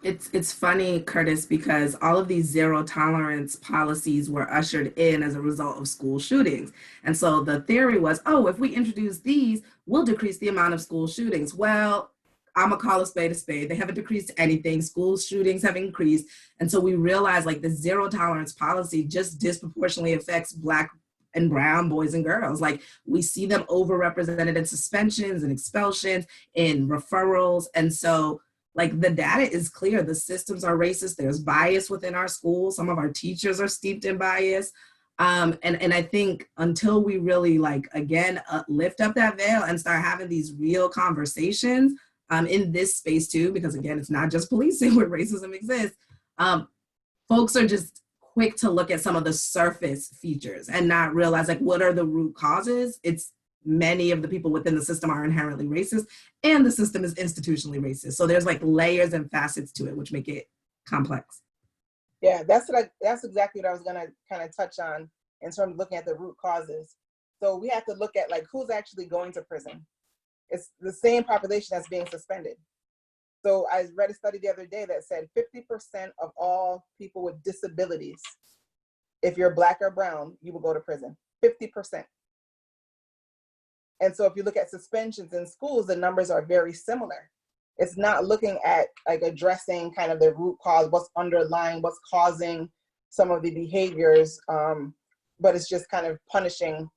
It's funny, Curtis, because all of these zero tolerance policies were ushered in as a result of school shootings. And so the theory was, oh, if we introduce these, we'll decrease the amount of school shootings. Well, I'm gonna call a spade a spade. They haven't decreased anything. School shootings have increased. And so we realized like the zero tolerance policy just disproportionately affects Black and brown boys and girls. Like we see them overrepresented in suspensions and expulsions, in referrals. And so like the data is clear. The systems are racist. There's bias within our schools. Some of our teachers are steeped in bias. And I think until we really lift up that veil and start having these real conversations in this space too, because again, it's not just policing where racism exists. Folks are just quick to look at some of the surface features and not realize like what are the root causes. It's many of the people within the system are inherently racist and the system is institutionally racist. So there's like layers and facets to it, which make it complex. Yeah, that's exactly what I was gonna kind of touch on in terms of looking at the root causes. So we have to look at like who's actually going to prison. It's the same population that's being suspended. So I read a study the other day that said 50% of all people with disabilities, if you're Black or brown, you will go to prison, 50%. And so if you look at suspensions in schools, the numbers are very similar. It's not looking at like addressing kind of the root cause, what's underlying, what's causing some of the behaviors, but it's just kind of punishing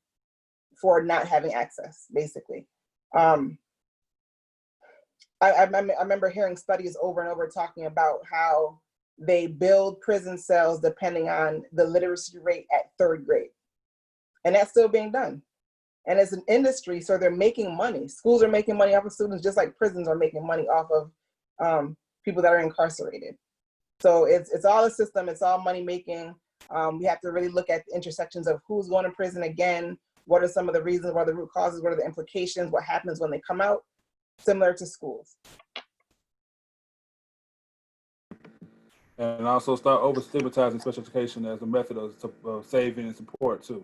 for not having access, basically. I remember hearing studies over and over talking about how they build prison cells depending on the literacy rate at 3rd grade. And that's still being done. And it's an industry, so they're making money. Schools are making money off of students, just like prisons are making money off of people that are incarcerated. So it's all a system, it's all money making. We have to really look at the intersections of who's going to prison again, what are some of the reasons, what are the root causes, what are the implications, what happens when they come out, similar to schools. And also start over-stigmatizing special education as a method of saving and support too.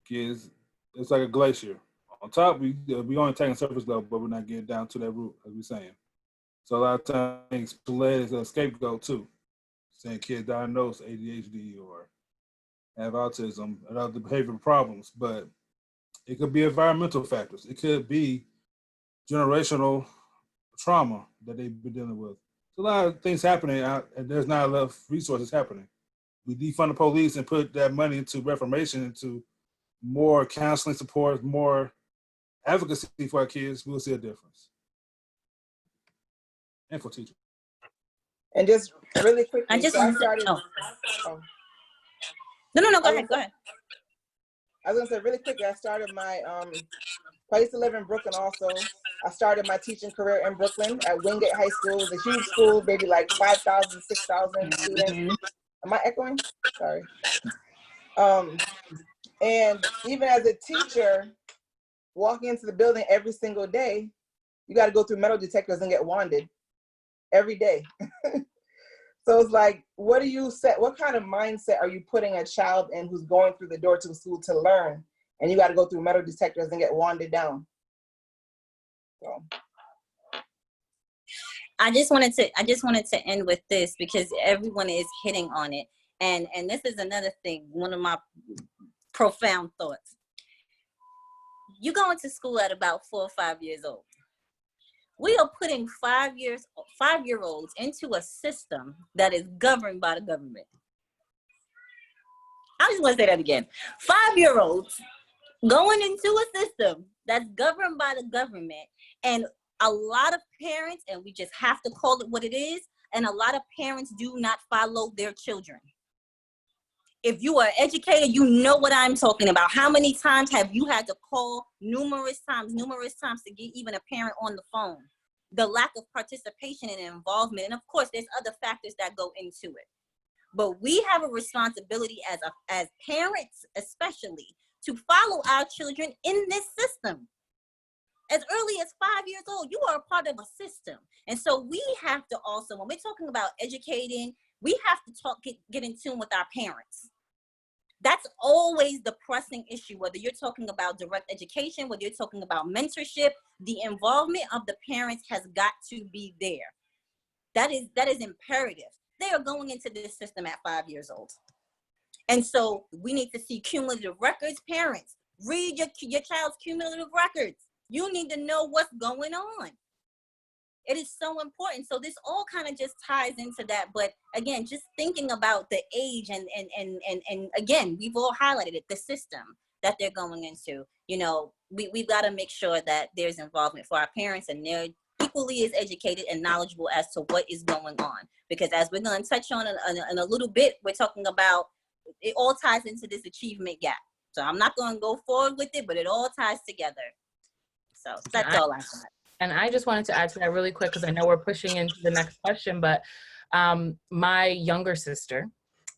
Kids, it's like a glacier. On top, we only taking surface level, but we're not getting down to that root, as we're saying. So a lot of times, SLED is a scapegoat too. Saying kids diagnosed ADHD or have autism and other behavioral problems, but it could be environmental factors. It could be generational trauma that they've been dealing with. So a lot of things happening out, and there's not enough resources happening. We defund the police and put that money into reformation, into more counseling support, more advocacy for our kids, we'll see a difference. And for teachers. And just really quickly, I just so I wanted started. to, Oh. No, go ahead. I was gonna say really quickly, I started my, I used to live in Brooklyn also. I started my teaching career in Brooklyn at Wingate High School. It was a huge school, maybe like 5,000, 6,000 students. Am I echoing? Sorry. And even as a teacher, walking into the building every single day, you got to go through metal detectors and get wanded every day. So it's like, what kind of mindset are you putting a child in who's going through the door to the school to learn? And you got to go through metal detectors and get wanded down. So. I just wanted to end with this because everyone is hitting on it. And this is another thing, one of my profound thoughts. You go into school at about 4 or 5 years old. We are putting 5-year-olds into a system that is governed by the government. I just want to say that again. 5-year-olds going into a system that's governed by the government, and a lot of parents, and we just have to call it what it is, and a lot of parents do not follow their children. If you are educated, you know what I'm talking about. How many times have you had to call numerous times to get even a parent on the phone? The lack of participation and involvement. And of course, there's other factors that go into it. But we have a responsibility as parents, especially, to follow our children in this system. As early as 5 years old, you are a part of a system. And so we have to also, when we're talking about educating, we have to get in tune with our parents. That's always the pressing issue, whether you're talking about direct education, whether you're talking about mentorship, the involvement of the parents has got to be there. That is imperative. They are going into this system at 5 years old. And so we need to see cumulative records. Parents, read your child's cumulative records. You need to know what's going on. It is so important. So this all kind of just ties into that. But again, just thinking about the age and again, we've all highlighted it, the system that they're going into. You know, we've got to make sure that there's involvement for our parents, and they're equally as educated and knowledgeable as to what is going on. Because as we're going to touch on in a little bit, we're talking about, it all ties into this achievement gap. So I'm not going to go forward with it, but it all ties together. So that's all I got. And I just wanted to add to that really quick, because I know we're pushing into the next question, but my younger sister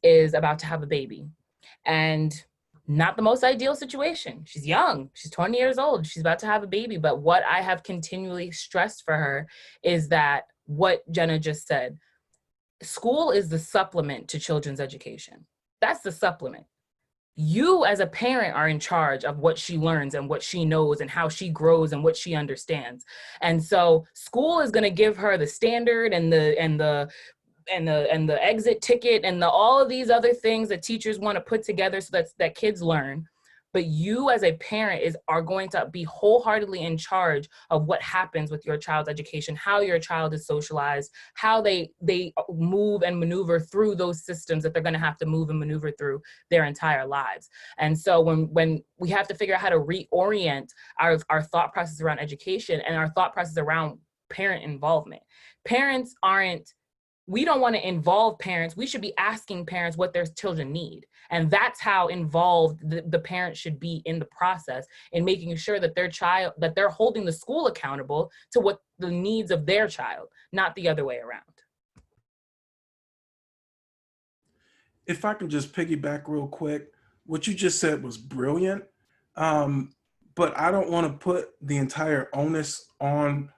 is about to have a baby, and not the most ideal situation. She's young, she's 20 years old, she's about to have a baby. But what I have continually stressed for her is that what Jenna just said, school is the supplement to children's education. That's the supplement. You as a parent are in charge of what she learns and what she knows and how she grows and what she understands. And so school is going to give her the standard and the exit ticket and all of these other things that teachers want to put together so that kids learn. But you as a parent are going to be wholeheartedly in charge of what happens with your child's education, how your child is socialized, how they move and maneuver through those systems that they're going to have to move and maneuver through their entire lives. And so when we have to figure out how to reorient our thought process around education and our thought process around parent involvement. We don't want to involve parents. We should be asking parents what their children need. And that's how involved the parent should be in the process, in making sure that that they're holding the school accountable to what the needs of their child, not the other way around. If I can just piggyback real quick, what you just said was brilliant. But I don't want to put the entire onus on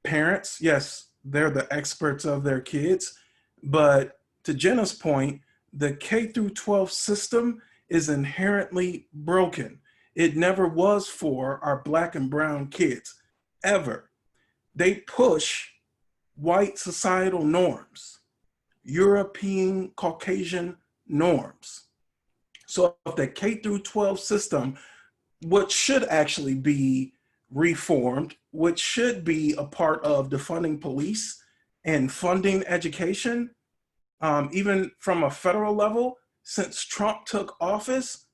parents. Yes, they're the experts of their kids. But to Jenna's point, the K through 12 system is inherently broken. It never was for our Black and brown kids, ever. They push white societal norms, European Caucasian norms. So if the K through 12 system, what should actually be reformed, which should be a part of defunding police and funding education, even from a federal level, since Trump took office,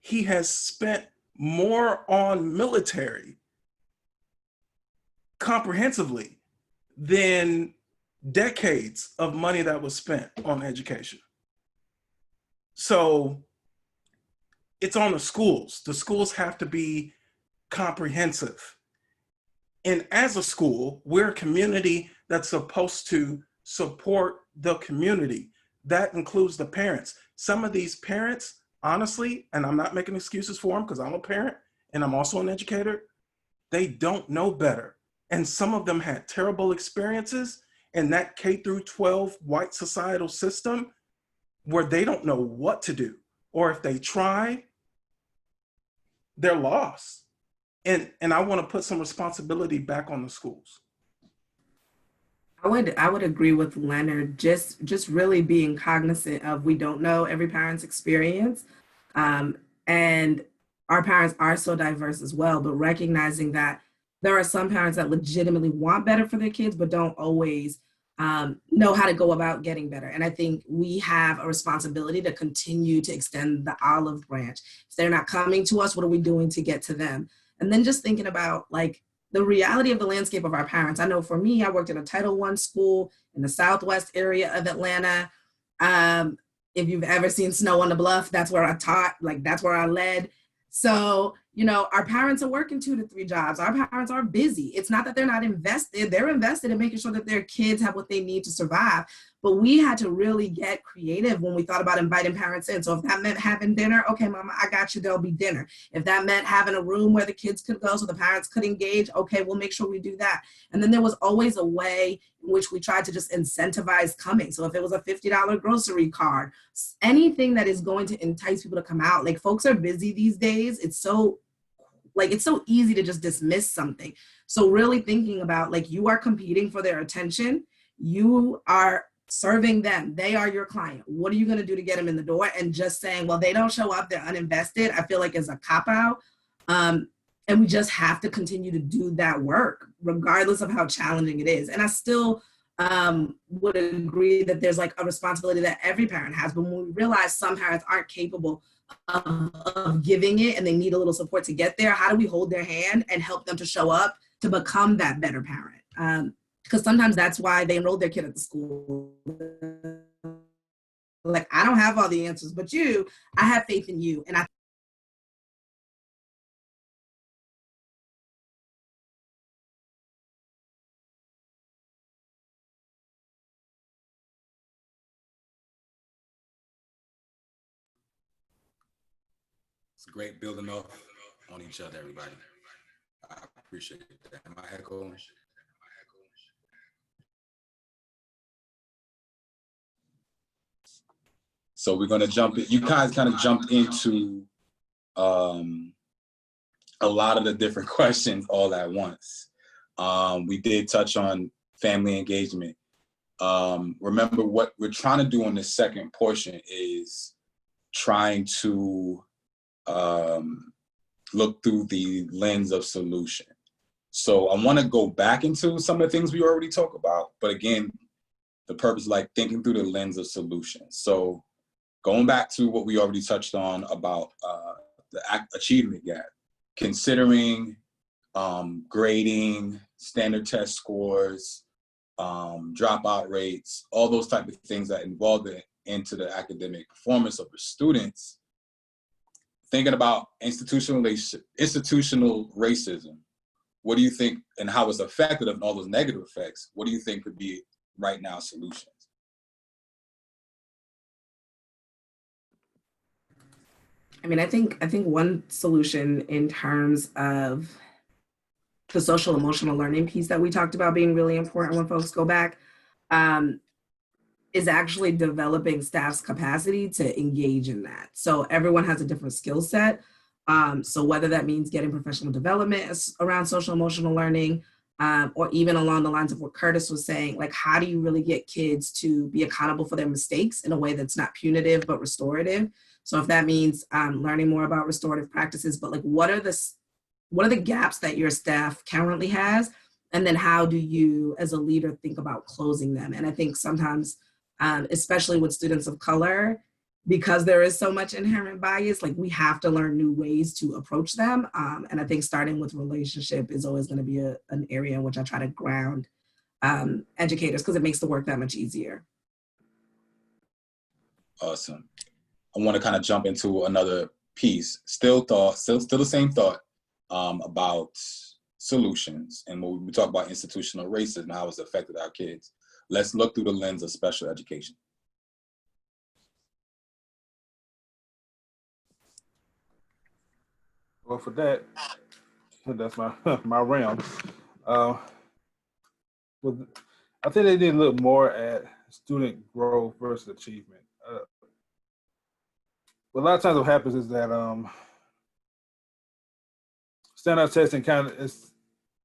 he has spent more on military comprehensively than decades of money that was spent on education. So it's on the schools. The schools have to be comprehensive. And as a school, we're a community that's supposed to support the community. That includes the parents. Some of these parents, honestly, and I'm not making excuses for them because I'm a parent and I'm also an educator, they don't know better. And some of them had terrible experiences in that K through 12 white societal system where they don't know what to do. Or if they try, they're lost. And I want to put some responsibility back on the schools. I would agree with Leonard. Just really being cognizant of we don't know every parent's experience, and our parents are so diverse as well. But recognizing that there are some parents that legitimately want better for their kids, but don't always know how to go about getting better. And I think we have a responsibility to continue to extend the olive branch. If they're not coming to us, what are we doing to get to them? And then just thinking about like the reality of the landscape of our parents. I know for me, I worked in a Title I school in the Southwest area of Atlanta. If you've ever seen Snow on the Bluff, that's where I taught, like that's where I led. So, you know, our parents are working 2 to 3 jobs. Our parents are busy. It's not that they're not invested. They're invested in making sure that their kids have what they need to survive. But we had to really get creative when we thought about inviting parents in. So if that meant having dinner, okay, mama, I got you, there'll be dinner. If that meant having a room where the kids could go so the parents could engage, okay, we'll make sure we do that. And then there was always a way in which we tried to just incentivize coming. So if it was a $50 grocery card, anything that is going to entice people to come out, like folks are busy these days. It's so easy to just dismiss something. So really thinking about like you are competing for their attention, you are serving them, they are your client. What are you going to do to get them in the door? And just saying, well, they don't show up, they're uninvested, I feel like is a cop-out. And we just have to continue to do that work, regardless of how challenging it is. And I still would agree that there's like a responsibility that every parent has, but when we realize some parents aren't capable of giving it and they need a little support to get there, how do we hold their hand and help them to show up to become that better parent? Because sometimes that's why they enrolled their kid at the school. Like, I don't have all the answers, but I have faith in you. And It's great building off on each other, everybody. I appreciate that. Am I echoing? So we're going to jump in. You guys kind of jumped into a lot of the different questions all at once. We did touch on family engagement. Remember, what we're trying to do in this second portion is trying to look through the lens of solution. So I want to go back into some of the things we already talked about, but again, the purpose is like thinking through the lens of solution. So going back to what we already touched on about the achievement gap, considering grading, standard test scores, dropout rates, all those type of things that involve it into the academic performance of the students, thinking about institutional racism, what do you think, and how it's affected and all those negative effects, what do you think could be right now solutions? I mean, I think one solution in terms of the social emotional learning piece that we talked about being really important when folks go back is actually developing staff's capacity to engage in that. So everyone has a different skill set. So whether that means getting professional development around social emotional learning, or even along the lines of what Curtis was saying, like how do you really get kids to be accountable for their mistakes in a way that's not punitive but restorative? So if that means learning more about restorative practices, but like what are the gaps that your staff currently has? And then how do you as a leader think about closing them? And I think sometimes, especially with students of color, because there is so much inherent bias, like we have to learn new ways to approach them. And I think starting with relationship is always going to be an area in which I try to ground educators because it makes the work that much easier. Awesome. I want to kind of jump into another piece. Still the same thought about solutions. And when we talk about institutional racism and how it's affected our kids, let's look through the lens of special education. Well, for that, that's my my realm. Well, I think they need to look more at student growth versus achievement. But a lot of times what happens is that standout testing it's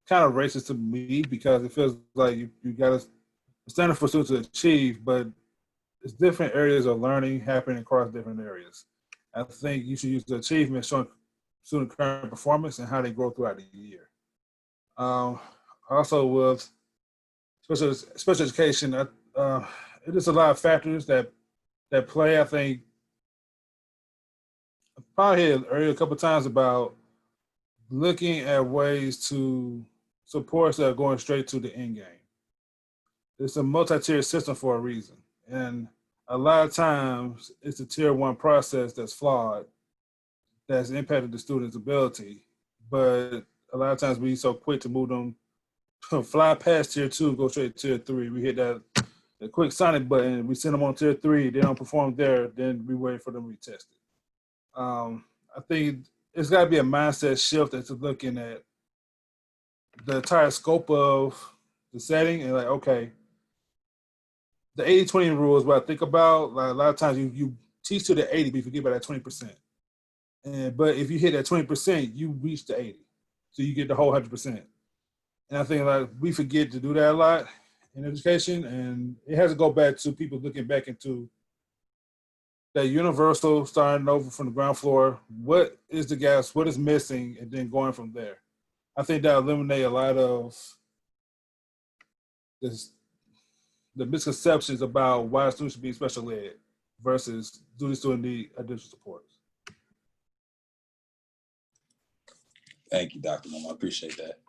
kind of racist to me because it feels like you got a standard for students to achieve, but it's different areas of learning happening across different areas. I think you should use the achievement showing student current performance and how they grow throughout the year. Also with special education, it is a lot of factors that play. I think I probably heard earlier a couple of times about looking at ways to support that are going straight to the end game. It's a multi-tiered system for a reason. And a lot of times it's a tier one process that's flawed, that's impacted the student's ability. But a lot of times we so quick to move them, fly past tier two, go straight to tier three. We hit the quick Sonic button, we send them on tier three, they don't perform there, then we wait for them to retest it. I think it's got to be a mindset shift that's looking at the entire scope of the setting and like, okay, the 80-20 rule is what I think about. Like a lot of times you teach to the 80, but you forget about that 20%. But if you hit that 20%, you reach the 80. So you get the whole 100%. And I think like we forget to do that a lot in education, and it has to go back to people looking back into that universal, starting over from the ground floor. What is the gaps? What is missing? And then going from there. I think that eliminate a lot of the misconceptions about why students should be special ed versus do they still need additional support. Thank you, Dr. Momon. I appreciate that.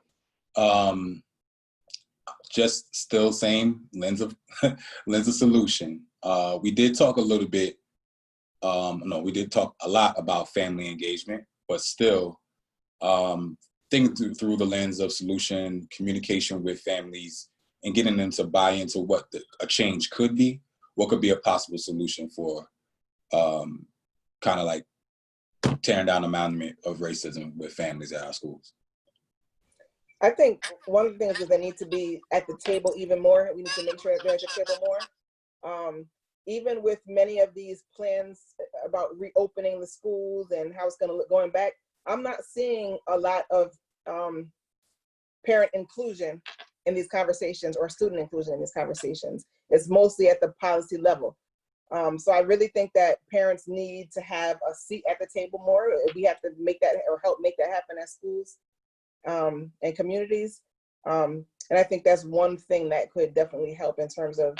Just still same lens of solution. We did talk a little bit. We did talk a lot about family engagement, but still thinking through the lens of solution, communication with families, and getting them to buy into what a change could be, what could be a possible solution for kind of like tearing down the monument of racism with families at our schools. I think one of the things is they need to be at the table even more. We need to make sure that they're at the table more. Even with many of these plans about reopening the schools and how it's going to look going back, I'm not seeing a lot of parent inclusion in these conversations or student inclusion in these conversations. It's mostly at the policy level. So I really think that parents need to have a seat at the table more. We have to make that or help make that happen at schools and communities. And I think that's one thing that could definitely help in terms of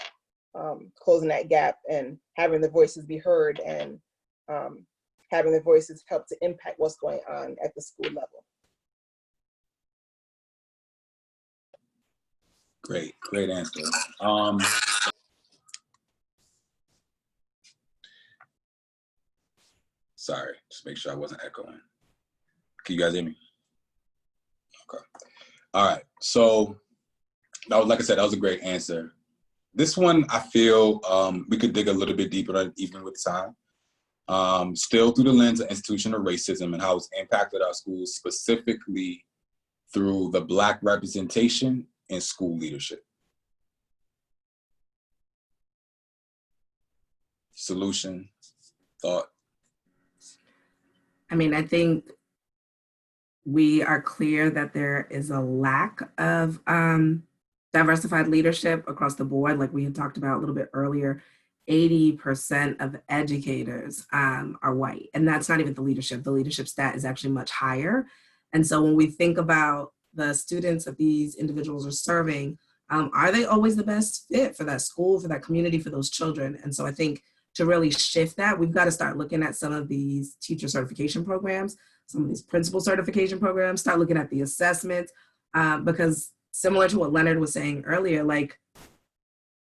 closing that gap and having the voices be heard and having the voices help to impact what's going on at the school level. Great answer. Sorry, just make sure I wasn't echoing. Can you guys hear me? Okay. All right. So that was, like I said, that was a great answer. This one, I feel we could dig a little bit deeper even with time. Still through the lens of institutional racism and how it's impacted our schools, specifically through the Black representation in school leadership. Solution, thought. I mean, I think we are clear that there is a lack of diversified leadership across the board. Like we had talked about a little bit earlier, 80% of educators are white. And that's not even the leadership. The leadership stat is actually much higher. And so when we think about the students that these individuals are serving, are they always the best fit for that school, for that community, for those children? And so I think to really shift that, we've got to start looking at some of these teacher certification programs, some of these principal certification programs, start looking at the assessments, because similar to what Leonard was saying earlier, like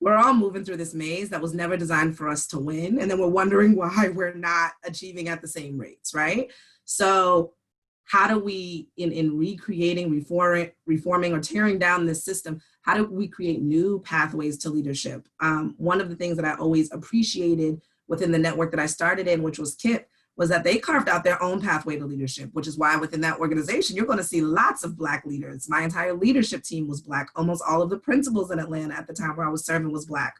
we're all moving through this maze that was never designed for us to win. And then we're wondering why we're not achieving at the same rates, right? So how do we, in recreating, reforming, or tearing down this system, how do we create new pathways to leadership? One of the things that I always appreciated within the network that I started in, which was KIP, was that they carved out their own pathway to leadership, which is why within that organization, you're going to see lots of Black leaders. My entire leadership team was Black. Almost all of the principals in Atlanta at the time where I was serving was Black.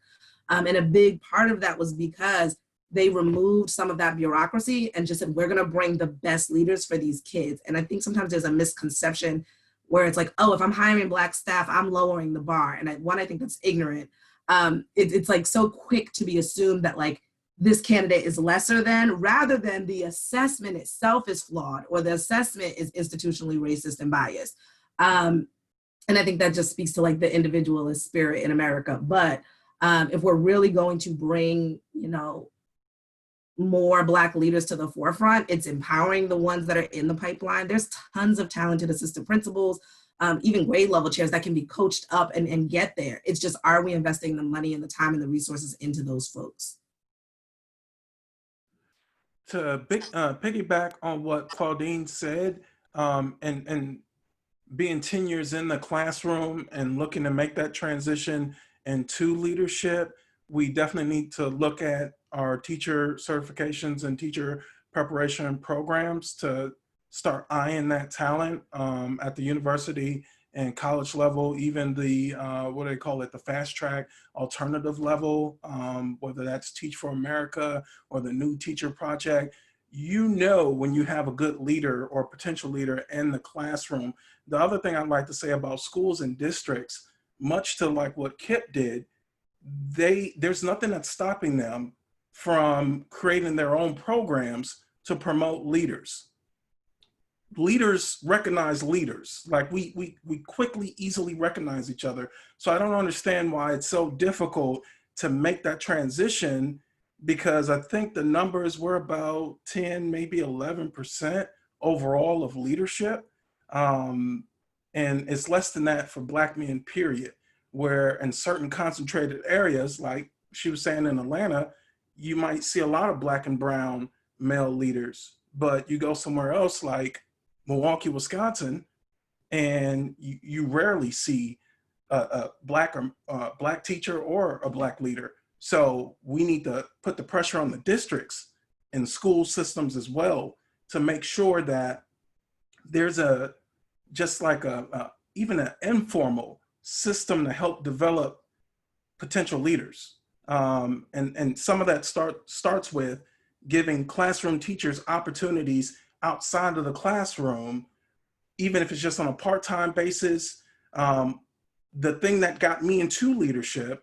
And a big part of that was because they removed some of that bureaucracy and just said, we're going to bring the best leaders for these kids. And I think sometimes there's a misconception where it's like, oh, if I'm hiring Black staff, I'm lowering the bar. And I think that's ignorant. It's like so quick to be assumed that like this candidate is lesser than, rather than the assessment itself is flawed or the assessment is institutionally racist and biased. And I think that just speaks to like the individualist spirit in America. But if we're really going to bring, you know, more Black leaders to the forefront, it's empowering the ones that are in the pipeline. There's tons of talented assistant principals, even grade level chairs that can be coached up and get there. It's just, are we investing the money and the time and the resources into those folks? To piggyback on what Claudine said, and being 10 years in the classroom and looking to make that transition into leadership, we definitely need to look at our teacher certifications and teacher preparation programs to start eyeing that talent at the university and college level, even the, what do they call it, the fast track alternative level, whether that's Teach for America or the New Teacher Project. You know when you have a good leader or potential leader in the classroom. The other thing I'd like to say about schools and districts, much to like what Kip did, there's nothing that's stopping them from creating their own programs to promote leaders. Leaders recognize leaders. Like we quickly, easily recognize each other. So I don't understand why it's so difficult to make that transition, because I think the numbers were about 10, maybe 11% overall of leadership. And it's less than that for Black men, period, where in certain concentrated areas, like she was saying in Atlanta, you might see a lot of Black and brown male leaders, but you go somewhere else like Milwaukee, Wisconsin, and you rarely see a Black teacher or a Black leader. So we need to put the pressure on the districts and school systems as well to make sure that there's even an informal system to help develop potential leaders. And some of that starts with giving classroom teachers opportunities outside of the classroom, even if it's just on a part-time basis. The thing that got me into leadership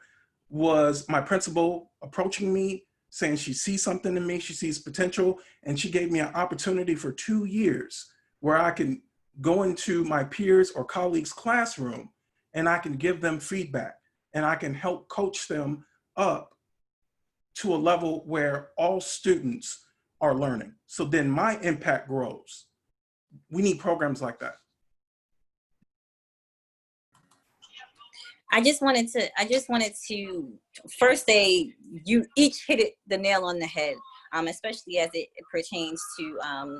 was my principal approaching me, saying she sees something in me, she sees potential, and she gave me an opportunity for 2 years where I can go into my peers or colleagues' classroom and I can give them feedback and I can help coach them up to a level where all students are learning. So then my impact grows. We need programs like that. I just wanted to first say you each hit the nail on the head, especially as it pertains to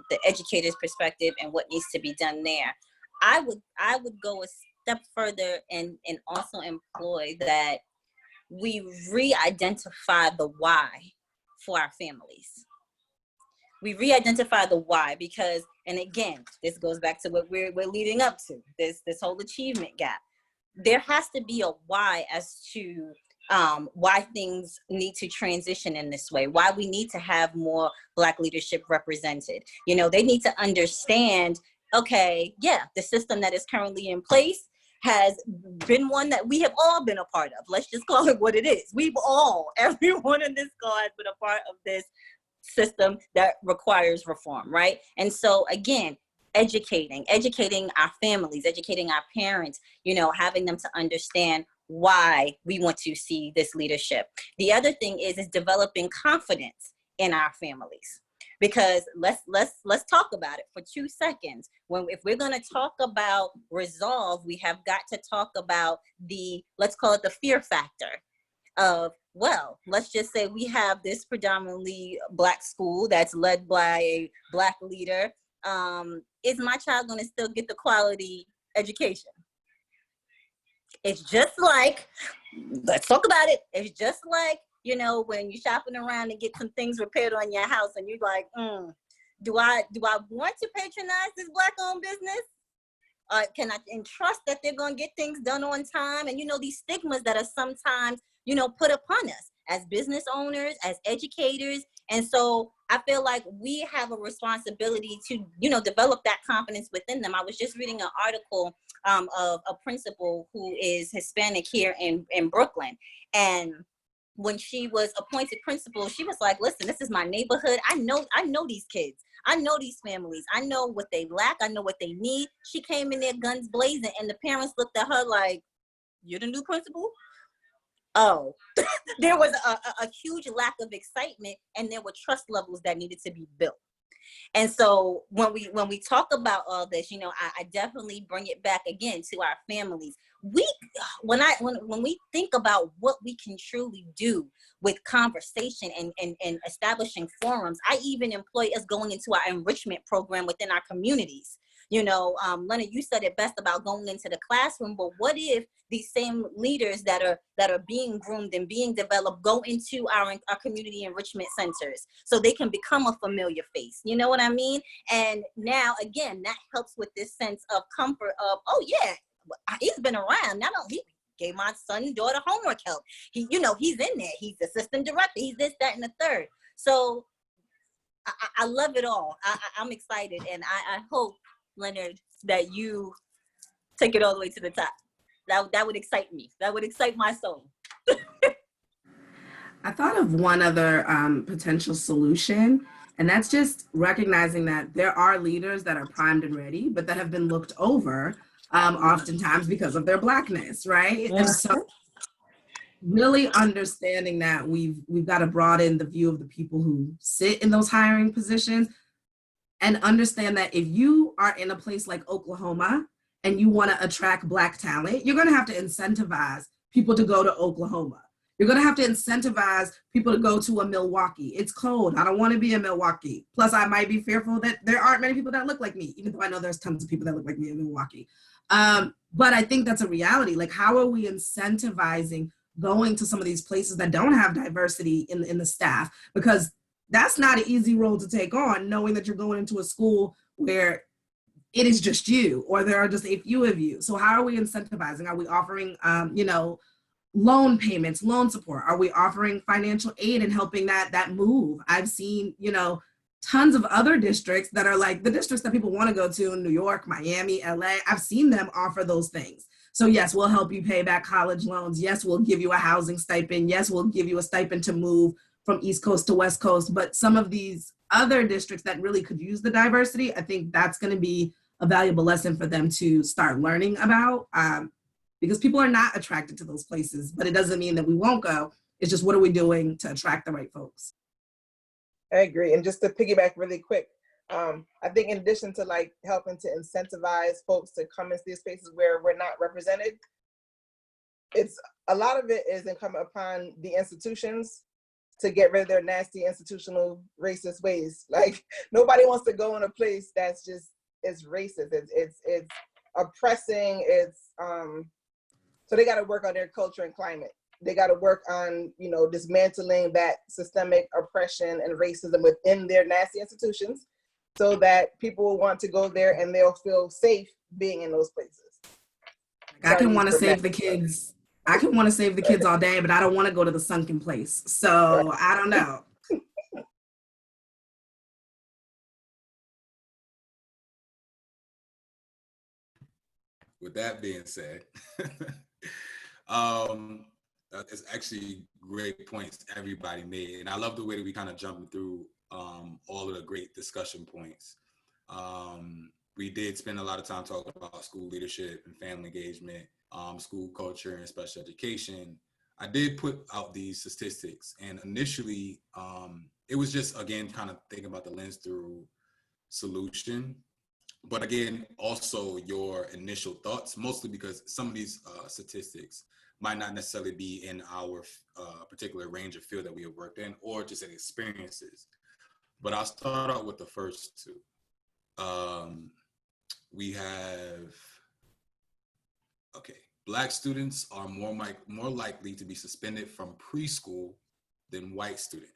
the educator's perspective and what needs to be done there. I would go a step further and also employ that we re-identify the why for our families. We re-identify the why because, and again, this goes back to what we're leading up to, this whole achievement gap. There has to be a why as to why things need to transition in this way, why we need to have more Black leadership represented. You know, they need to understand, okay, yeah, the system that is currently in place has been one that we have all been a part of. Let's just call it what it is. Everyone in this call has been a part of this system that requires reform, right? And so again, educating our families, educating our parents, you know, having them to understand why we want to see this leadership. The other thing is developing confidence in our families. Because let's talk about it for 2 seconds. If we're going to talk about resolve, we have got to talk about let's call it the fear factor of, well, let's just say we have this predominantly Black school that's led by a Black leader. Is my child going to still get the quality education? It's just like, let's talk about it. It's just like, you know, when you're shopping around and get some things repaired on your house and you're like, do I want to patronize this Black-owned business? Can I entrust that they're going to get things done on time? And, you know, these stigmas that are sometimes, you know, put upon us. as business owners, as educators. And so I feel like we have a responsibility to, you know, develop that confidence within them. I was just reading an article of a principal who is Hispanic here in Brooklyn. And when she was appointed principal, she was like, listen, this is my neighborhood. I know these kids. I know these families. I know what they lack. I know what they need. She came in there guns blazing, and the parents looked at her like, you're the new principal? Oh, there was a huge lack of excitement, and there were trust levels that needed to be built. And so when we talk about all this, you know, I definitely bring it back again to our families. When we think about what we can truly do with conversation and establishing forums, I even employ us going into our enrichment program within our communities. You know, Leonard, you said it best about going into the classroom, but what if these same leaders that are being groomed and being developed go into our community enrichment centers so they can become a familiar face? You know what I mean? And now, again, that helps with this sense of comfort of, oh yeah, he's been around. Not only he gave my son and daughter homework help. He, you know, he's in there. He's assistant director. He's this, that, and the third. So I love it all. I'm excited, and I hope, Leonard, that you take it all the way to the top. That would excite me. That would excite my soul. I thought of one other potential solution, and that's just recognizing that there are leaders that are primed and ready, but that have been looked over oftentimes because of their Blackness, right? And so really understanding that we've got to broaden the view of the people who sit in those hiring positions, and understand that if you are in a place like Oklahoma and you want to attract Black talent, you're going to have to incentivize people to go to Oklahoma. You're going to have to incentivize people to go to a Milwaukee. It's cold. I don't want to be in Milwaukee. Plus, I might be fearful that there aren't many people that look like me, even though I know there's tons of people that look like me in Milwaukee. But I think that's a reality. Like, how are we incentivizing going to some of these places that don't have diversity in the staff? Because that's not an easy role to take on, knowing that you're going into a school where it is just you, or there are just a few of you. So how are we incentivizing? Are we offering, you know, loan payments, loan support? Are we offering financial aid and helping that move? I've seen, you know, tons of other districts that are like the districts that people want to go to in New York, Miami, LA. I've seen them offer those things. So yes, we'll help you pay back college loans. Yes, we'll give you a housing stipend. Yes, we'll give you a stipend to move from East Coast to West Coast. But some of these other districts that really could use the diversity, I think that's going to be a valuable lesson for them to start learning about, because people are not attracted to those places, but it doesn't mean that we won't go. It's just, what are we doing to attract the right folks? I agree. And just to piggyback really quick, I think in addition to like helping to incentivize folks to come into these spaces where we're not represented, it's a lot of it is incumbent upon the institutions to get rid of their nasty institutional racist ways. Like, nobody wants to go in a place that's just, it's racist, it's oppressing, it's so they got to work on their culture and climate. They got to work on, you know, dismantling that systemic oppression and racism within their nasty institutions, so that people will want to go there and they'll feel safe being in those places. I can want to save the kids. I can want to save the kids all day, but I don't want to go to the sunken place. So I don't know. With that being said, it's actually great points everybody made. And I love the way that we kind of jumping through all of the great discussion points. We did spend a lot of time talking about school leadership and family engagement, school culture and special education. I did put out these statistics, and initially it was just, again, kind of thinking about the lens through solution, but again, also your initial thoughts, mostly because some of these statistics might not necessarily be in our particular range of field that we have worked in, or just in experiences. But I'll start out with the first two. We have, okay, Black students are more likely to be suspended from preschool than white students.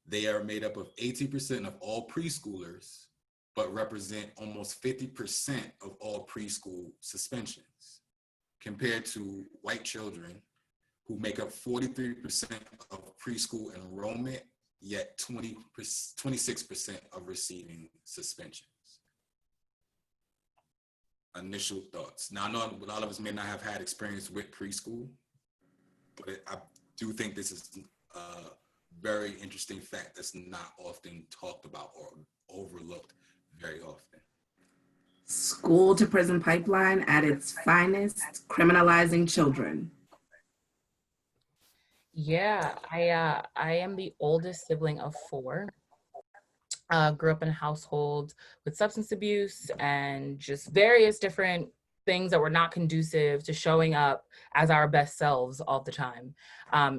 They are made up of 18% of all preschoolers, but represent almost 50% of all preschool suspensions, compared to white children, who make up 43% of preschool enrollment, yet 26% of receiving suspensions. Initial thoughts. Now, I know a lot of us may not have had experience with preschool, but I do think this is a very interesting fact that's not often talked about or overlooked very often. School to prison pipeline at its finest, criminalizing children. Yeah, I am the oldest sibling of 4. Grew up in a household with substance abuse and just various different things that were not conducive to showing up as our best selves all the time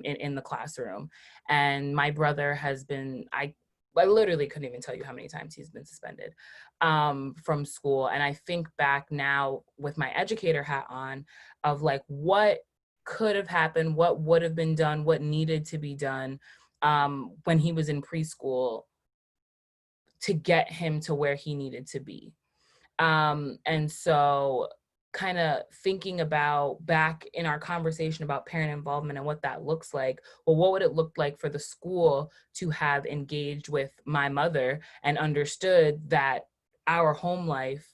in the classroom. And my brother has been, I literally couldn't even tell you how many times he's been suspended from school. And I think back now with my educator hat on of like what could have happened, what would have been done, what needed to be done when he was in preschool to get him to where he needed to be. And so kind of thinking about back in our conversation about parent involvement and what that looks like, well, what would it look like for the school to have engaged with my mother and understood that our home life,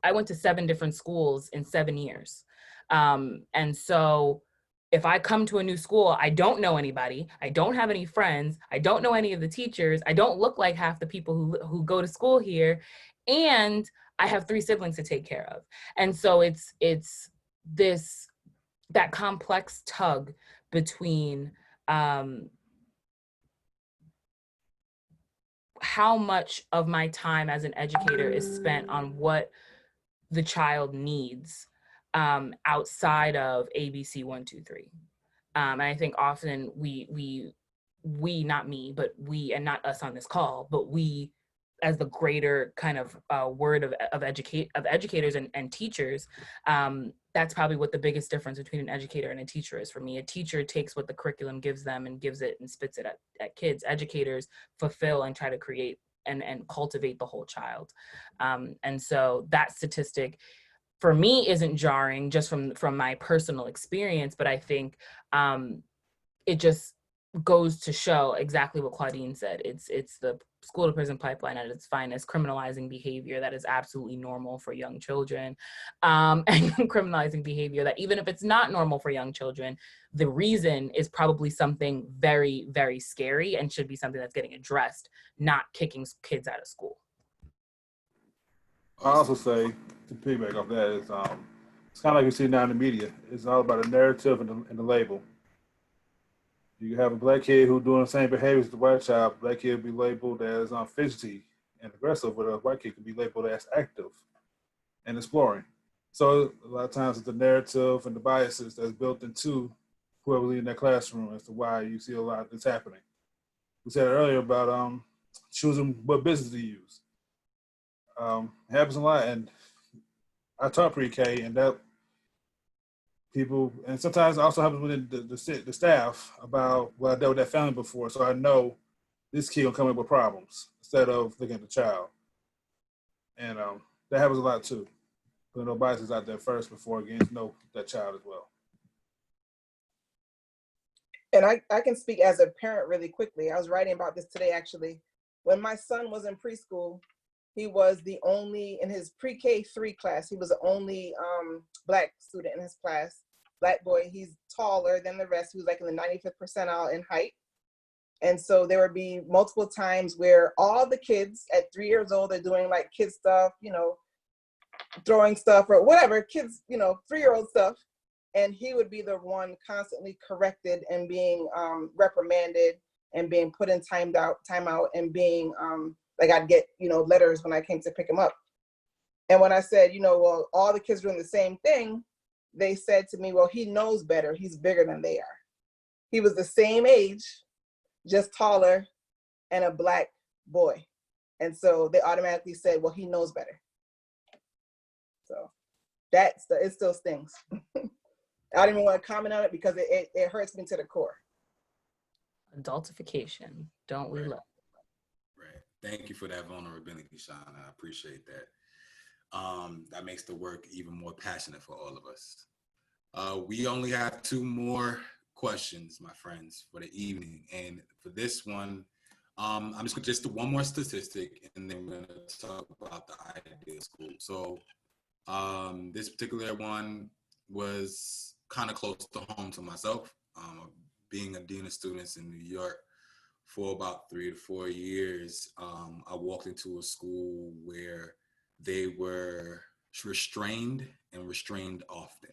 I went to 7 different schools in 7 years. And so if I come to a new school, I don't know anybody, I don't have any friends, I don't know any of the teachers, I don't look like half the people who go to school here, and I have 3 siblings to take care of. And so it's that complex tug between how much of my time as an educator is spent on what the child needs outside of ABC 1, 2, 3. And I think often we, not me, but we, and not us on this call, but we as the greater kind of word of educators and teachers, that's probably what the biggest difference between an educator and a teacher is for me. A teacher takes what the curriculum gives them and gives it and spits it at kids. Educators fulfill and try to create and cultivate the whole child. And so that statistic for me isn't jarring just from my personal experience, but I think it just goes to show exactly what Claudine said. It's the school to prison pipeline at its finest, criminalizing behavior that is absolutely normal for young children, and criminalizing behavior that even if it's not normal for young children, the reason is probably something very, very scary and should be something that's getting addressed, not kicking kids out of school. I also say, to piggyback off that, is it's kind of like you see now in the media. It's all about the narrative and the label. You have a black kid who doing the same behaviors as the white child. Black kid be labeled as fidgety and aggressive, but a white kid can be labeled as active and exploring. So a lot of times it's the narrative and the biases that's built into whoever leading that classroom as to why you see a lot that's happening. We said earlier about choosing what business to use. It happens a lot, and I taught pre-K, and that people, and sometimes it also happens within the staff about, well, I dealt with that family before, so I know this kid will come up with problems instead of looking at the child. And that happens a lot too. Putting no biases out there first before getting to know that child as well. And I can speak as a parent really quickly. I was writing about this today, actually. When my son was in preschool, he was the only, in his pre-K 3 class, he was the only Black student in his class. Black boy, he's taller than the rest. He was like in the 95th percentile in height. And so there would be multiple times where all the kids at 3 years old are doing like kid stuff, you know, throwing stuff or whatever, kids, you know, 3-year-old stuff. And he would be the one constantly corrected and being reprimanded and being put in timeout and being like I'd get, you know, letters when I came to pick him up. And when I said, you know, well, all the kids doing the same thing, they said to me, well, he knows better. He's bigger than they are. He was the same age, just taller and a Black boy. And so they automatically said, well, he knows better. So it still stings. I don't even want to comment on it because it hurts me to the core. Adultification, don't we love? Right. Thank you for that vulnerability, Shauna. I appreciate that. That makes the work even more passionate for all of us. We only have 2 more questions, my friends, for the evening. And for this one, I'm just going to just do one more statistic, and then we're going to talk about the ideal school. So this particular one was kind of close to home to myself. Being a dean of students in New York for about 3 to 4 years, I walked into a school where they were restrained and restrained often.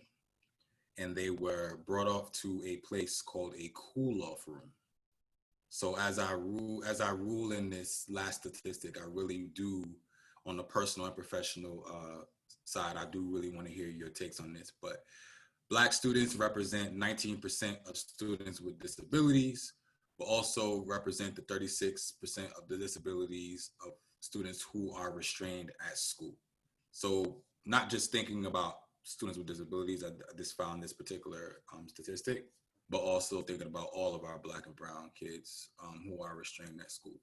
And they were brought off to a place called a cool-off room. So as I rule in this last statistic, I really do, on the personal and professional side, I do really want to hear your takes on this. But Black students represent 19% of students with disabilities, but also represent the 36% of the disabilities of students who are restrained at school. So not just thinking about students with disabilities, I just found this particular statistic, but also thinking about all of our Black and brown kids who are restrained at school.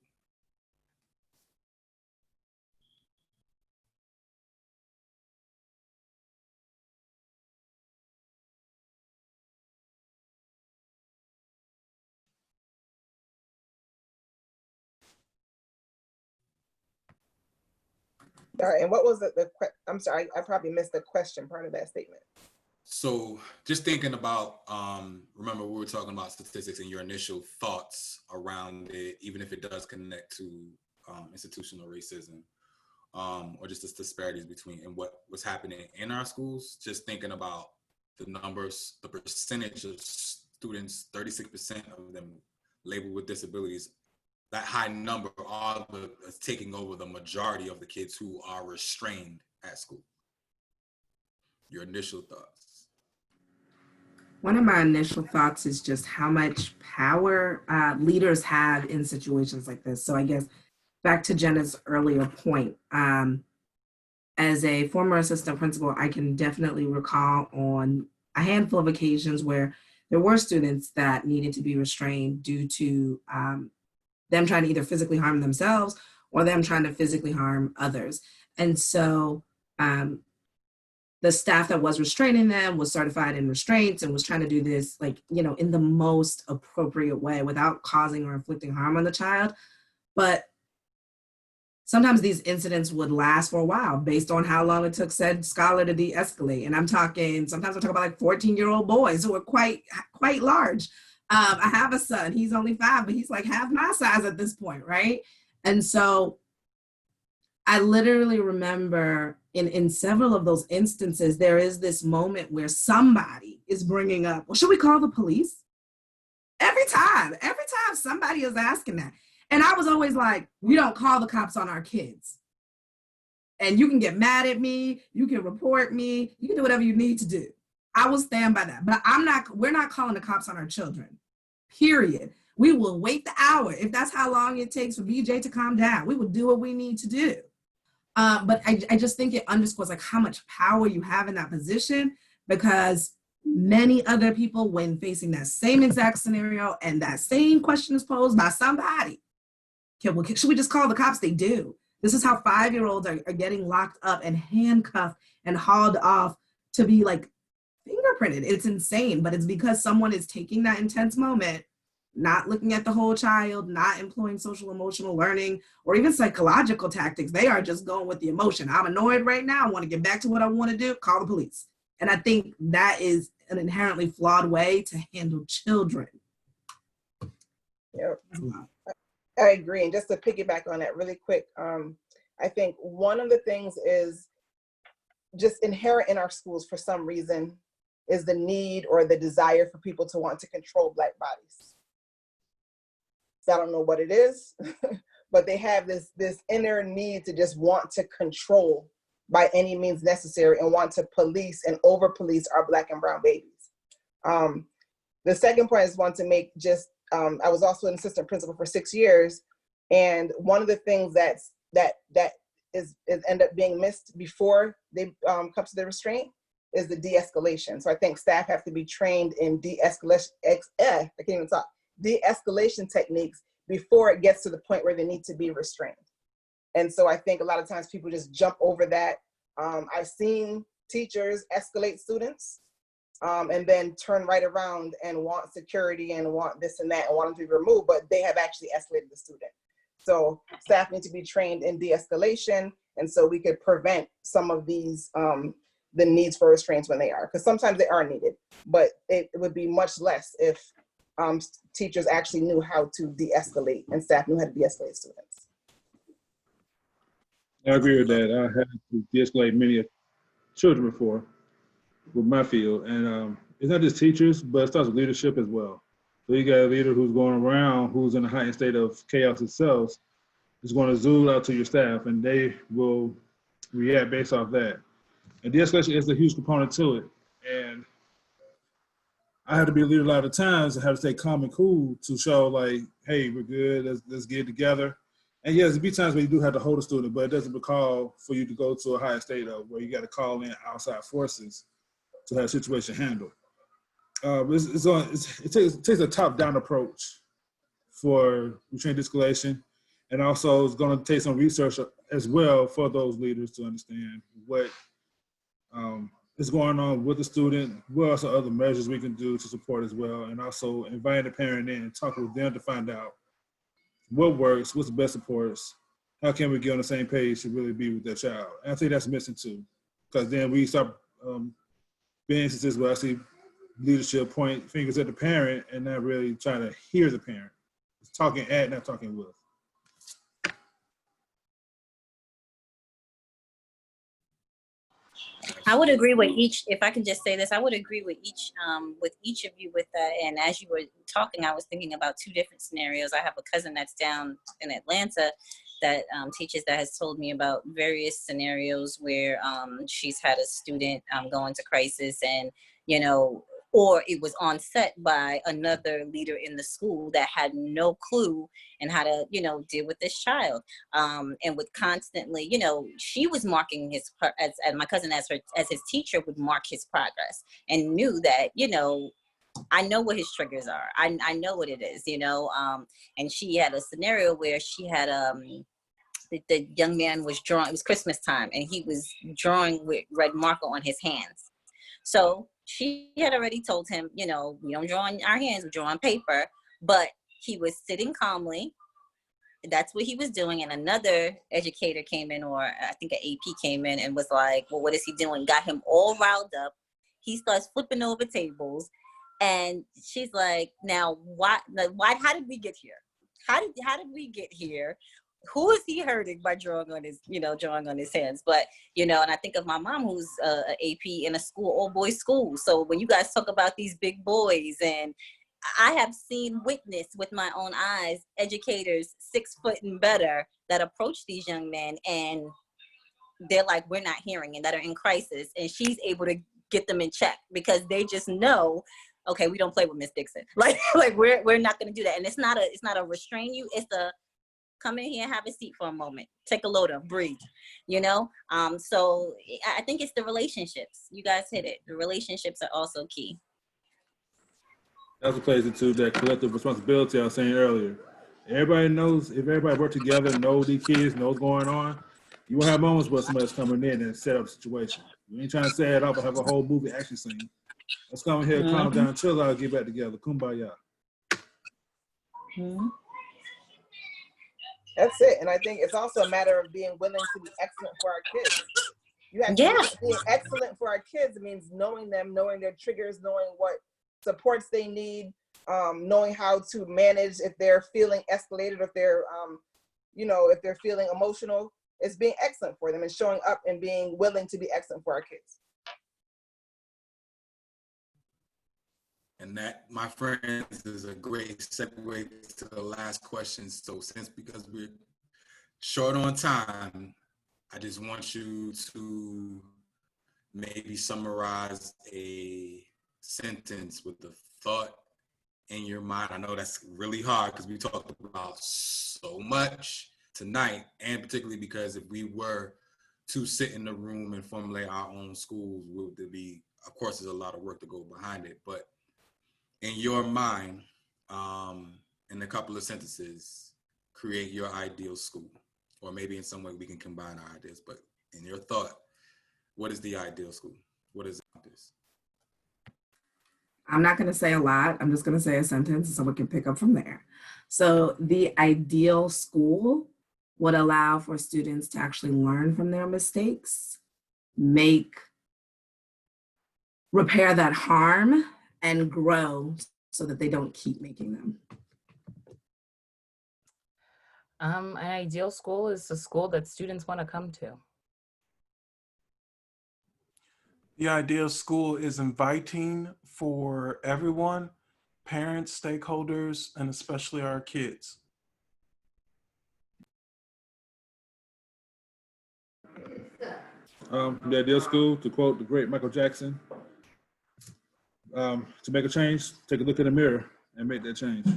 All right, and what was I'm sorry, I probably missed the question part of that statement. So just thinking about, remember we were talking about statistics and your initial thoughts around it, even if it does connect to institutional racism or just the disparities between and what was happening in our schools, just thinking about the numbers, the percentage of students, 36% of them labeled with disabilities, that high number are taking over the majority of the kids who are restrained at school. Your initial thoughts? One of my initial thoughts is just how much power leaders have in situations like this. So I guess back to Jenna's earlier point, as a former assistant principal, I can definitely recall on a handful of occasions where there were students that needed to be restrained due to them trying to either physically harm themselves or them trying to physically harm others. And so the staff that was restraining them was certified in restraints and was trying to do this, like, you know, in the most appropriate way without causing or inflicting harm on the child. But sometimes these incidents would last for a while based on how long it took said scholar to de-escalate. And sometimes I'm talking about like 14-year-old boys who are quite large. I have a son, he's only 5, but he's like half my size at this point, right? And so I literally remember in several of those instances, there is this moment where somebody is bringing up, well, should we call the police? Every time somebody is asking that. And I was always like, we don't call the cops on our kids. And you can get mad at me, you can report me, you can do whatever you need to do. I will stand by that. But we're not calling the cops on our children, period. We will wait the hour. If that's how long it takes for BJ to calm down, we will do what we need to do. But I just think it underscores like how much power you have in that position, because many other people, when facing that same exact scenario and that same question is posed by somebody, okay, well, should we just call the cops? They do. This is how 5-year-olds are getting locked up and handcuffed and hauled off to be like fingerprinted. It's insane, but it's because someone is taking that intense moment, not looking at the whole child, not employing social emotional learning or even psychological tactics. They are just going with the emotion. I'm annoyed right now. I want to get back to what I want to do. Call the police. And I think that is an inherently flawed way to handle children. Yep. I agree. And just to piggyback on that really quick, I think one of the things is just inherent in our schools for some reason is the need or the desire for people to want to control Black bodies. I don't know what it is, but they have this inner need to just want to control by any means necessary and want to police and over police our Black and brown babies. The second point I just want to make, I was also an assistant principal for 6 years, and one of the things that is end up being missed before they come to the restraint is the de-escalation. So I think staff have to be trained in de-escalation techniques before it gets to the point where they need to be restrained. And so I think a lot of times people just jump over that. I've seen teachers escalate students and then turn right around and want security and want this and that and want them to be removed, but they have actually escalated the student. So staff need to be trained in de-escalation, and so we could prevent some of these, the needs for restraints when they are, because sometimes they are needed, but it would be much less if teachers actually knew how to de-escalate and staff knew how to de-escalate students. I agree with that. I had to de-escalate many children before with my field, and it's not just teachers, but it starts with leadership as well. So you got a leader who's going around, who's in a heightened state of chaos itself, is going to zoom out to your staff, and they will react based off that. And de-escalation is a huge component to it. And I have to be a leader a lot of times and have to stay calm and cool to show like, hey, we're good, let's get it together. And yes, there'll be times where you do have to hold a student, but it doesn't call for you to go to a higher state of where you got to call in outside forces to have a situation handled. It takes a top-down approach for restraint de-escalation, and also it's going to take some research as well for those leaders to understand what is going on with the student, what are some other measures we can do to support as well, and also invite the parent in and talk with them to find out what works, what's the best supports, how can we get on the same page to really be with their child. And I think that's missing too, because then we start being instances where I see leadership point fingers at the parent and not really trying to hear the parent. It's talking at, not talking with. I would agree with each, if I can just say this, I would agree with each of you with that. And as you were talking, I was thinking about two different scenarios. I have a cousin that's down in Atlanta that teaches, that has told me about various scenarios where she's had a student go into crisis, and, you know, or it was on set by another leader in the school that had no clue and how to, you know, deal with this child. And would constantly, you know, she was marking his, as my cousin as his teacher would mark his progress, and knew that, you know, I know what his triggers are. I know what it is, you know. And she had a scenario where she had the young man was drawing, it was Christmas time, and he was drawing with red marker on his hands. So she had already told him, you know, we don't draw on our hands, we draw on paper. But he was sitting calmly. That's what he was doing. And another educator came in, or I think an AP came in, and was like, well, what is he doing? Got him all riled up. He starts flipping over tables. And she's like, now, why, how did we get here? How did we get here? Who is he hurting by drawing on his hands? But, you know, and I think of my mom, who's an AP in a school, all boys school. So when you guys talk about these big boys, and I have witnessed with my own eyes, educators 6 foot and better that approach these young men, and they're like, we're not hearing, and that are in crisis. And she's able to get them in check because they just know, okay, we don't play with Miss Dixon. Like we're not going to do that. And it's not a restrain you. It's a come in here and have a seat for a moment. Take a load up, breathe, you know? So I think it's the relationships. You guys hit it. The relationships are also key. That also plays into that collective responsibility I was saying earlier. Everybody knows, if everybody work together, know these kids, know what's going on, you won't have moments where somebody's coming in and set up a situation. You ain't trying to set it up and have a whole movie action scene. Let's come in here, calm down, chill out, get back together. Kumbaya. Mm-hmm. That's it. And I think it's also a matter of being willing to be excellent for our kids. You have to be excellent for our kids. It means knowing them, knowing their triggers, knowing what supports they need, knowing how to manage if they're feeling escalated, if they're, if they're feeling emotional. It's being excellent for them and showing up and being willing to be excellent for our kids. And that, my friends, is a great segue to the last question. So because we're short on time, I just want you to maybe summarize a sentence with the thought in your mind. I know that's really hard because we talked about so much tonight, and particularly because if we were to sit in the room and formulate our own schools, would be, of course, there's a lot of work to go behind it, but in your mind, in a couple of sentences, create your ideal school. Or maybe in some way we can combine our ideas, but in your thought, what is the ideal school? What is this? I'm not going to say a lot. I'm just going to say a sentence so someone can pick up from there. So the ideal school would allow for students to actually learn from their mistakes, repair that harm, and grow so that they don't keep making them. An ideal school is a school that students want to come to. The ideal school is inviting for everyone, parents, stakeholders, and especially our kids. The ideal school, to quote the great Michael Jackson, to make a change, take a look in the mirror and make that change.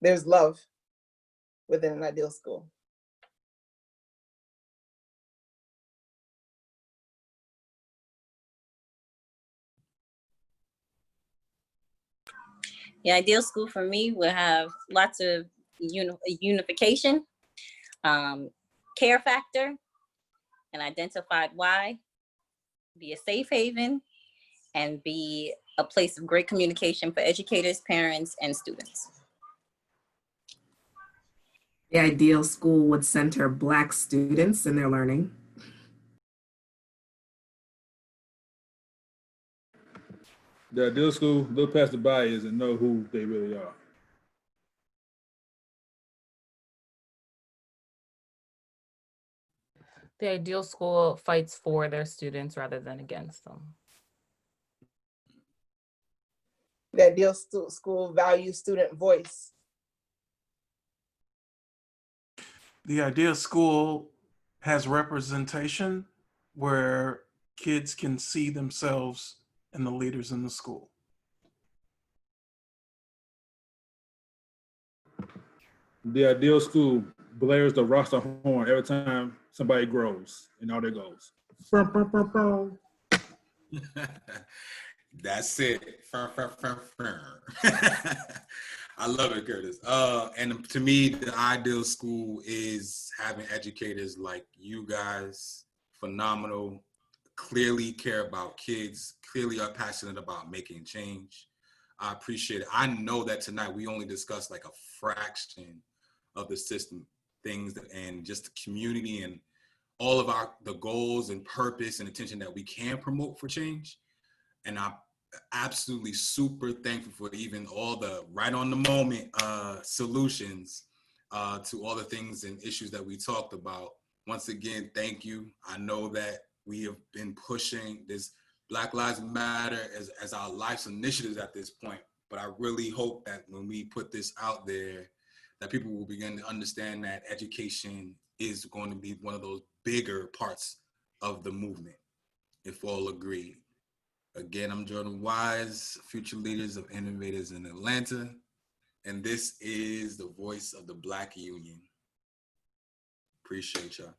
There's love within an ideal school. The ideal school for me will have lots of unification, care factor, an identified why, be a safe haven, and be a place of great communication for educators, parents, and students. The ideal school would center Black students in their learning. The ideal school, look past the bias and know who they really are. The ideal school fights for their students rather than against them. The ideal school values student voice. The ideal school has representation where kids can see themselves in the leaders in the school. The ideal school blares the roster horn every time somebody grows and all their goals. That's it. I love it, Curtis. And to me, the ideal school is having educators like you guys, phenomenal, clearly care about kids, clearly are passionate about making change. I appreciate it. I know that tonight we only discussed like a fraction of the system things and just the community and all of the goals and purpose and attention that we can promote for change. And I'm absolutely super thankful for even all the right on the moment solutions to all the things and issues that we talked about. Once again, thank you. I know that we have been pushing this Black Lives Matter as our life's initiatives at this point, but I really hope that when we put this out there, that people will begin to understand that education is going to be one of those bigger parts of the movement, if all agree. Again, I'm Jordan Wise, Future Leaders of Innovators in Atlanta, and this is the voice of the Black Union. Appreciate y'all.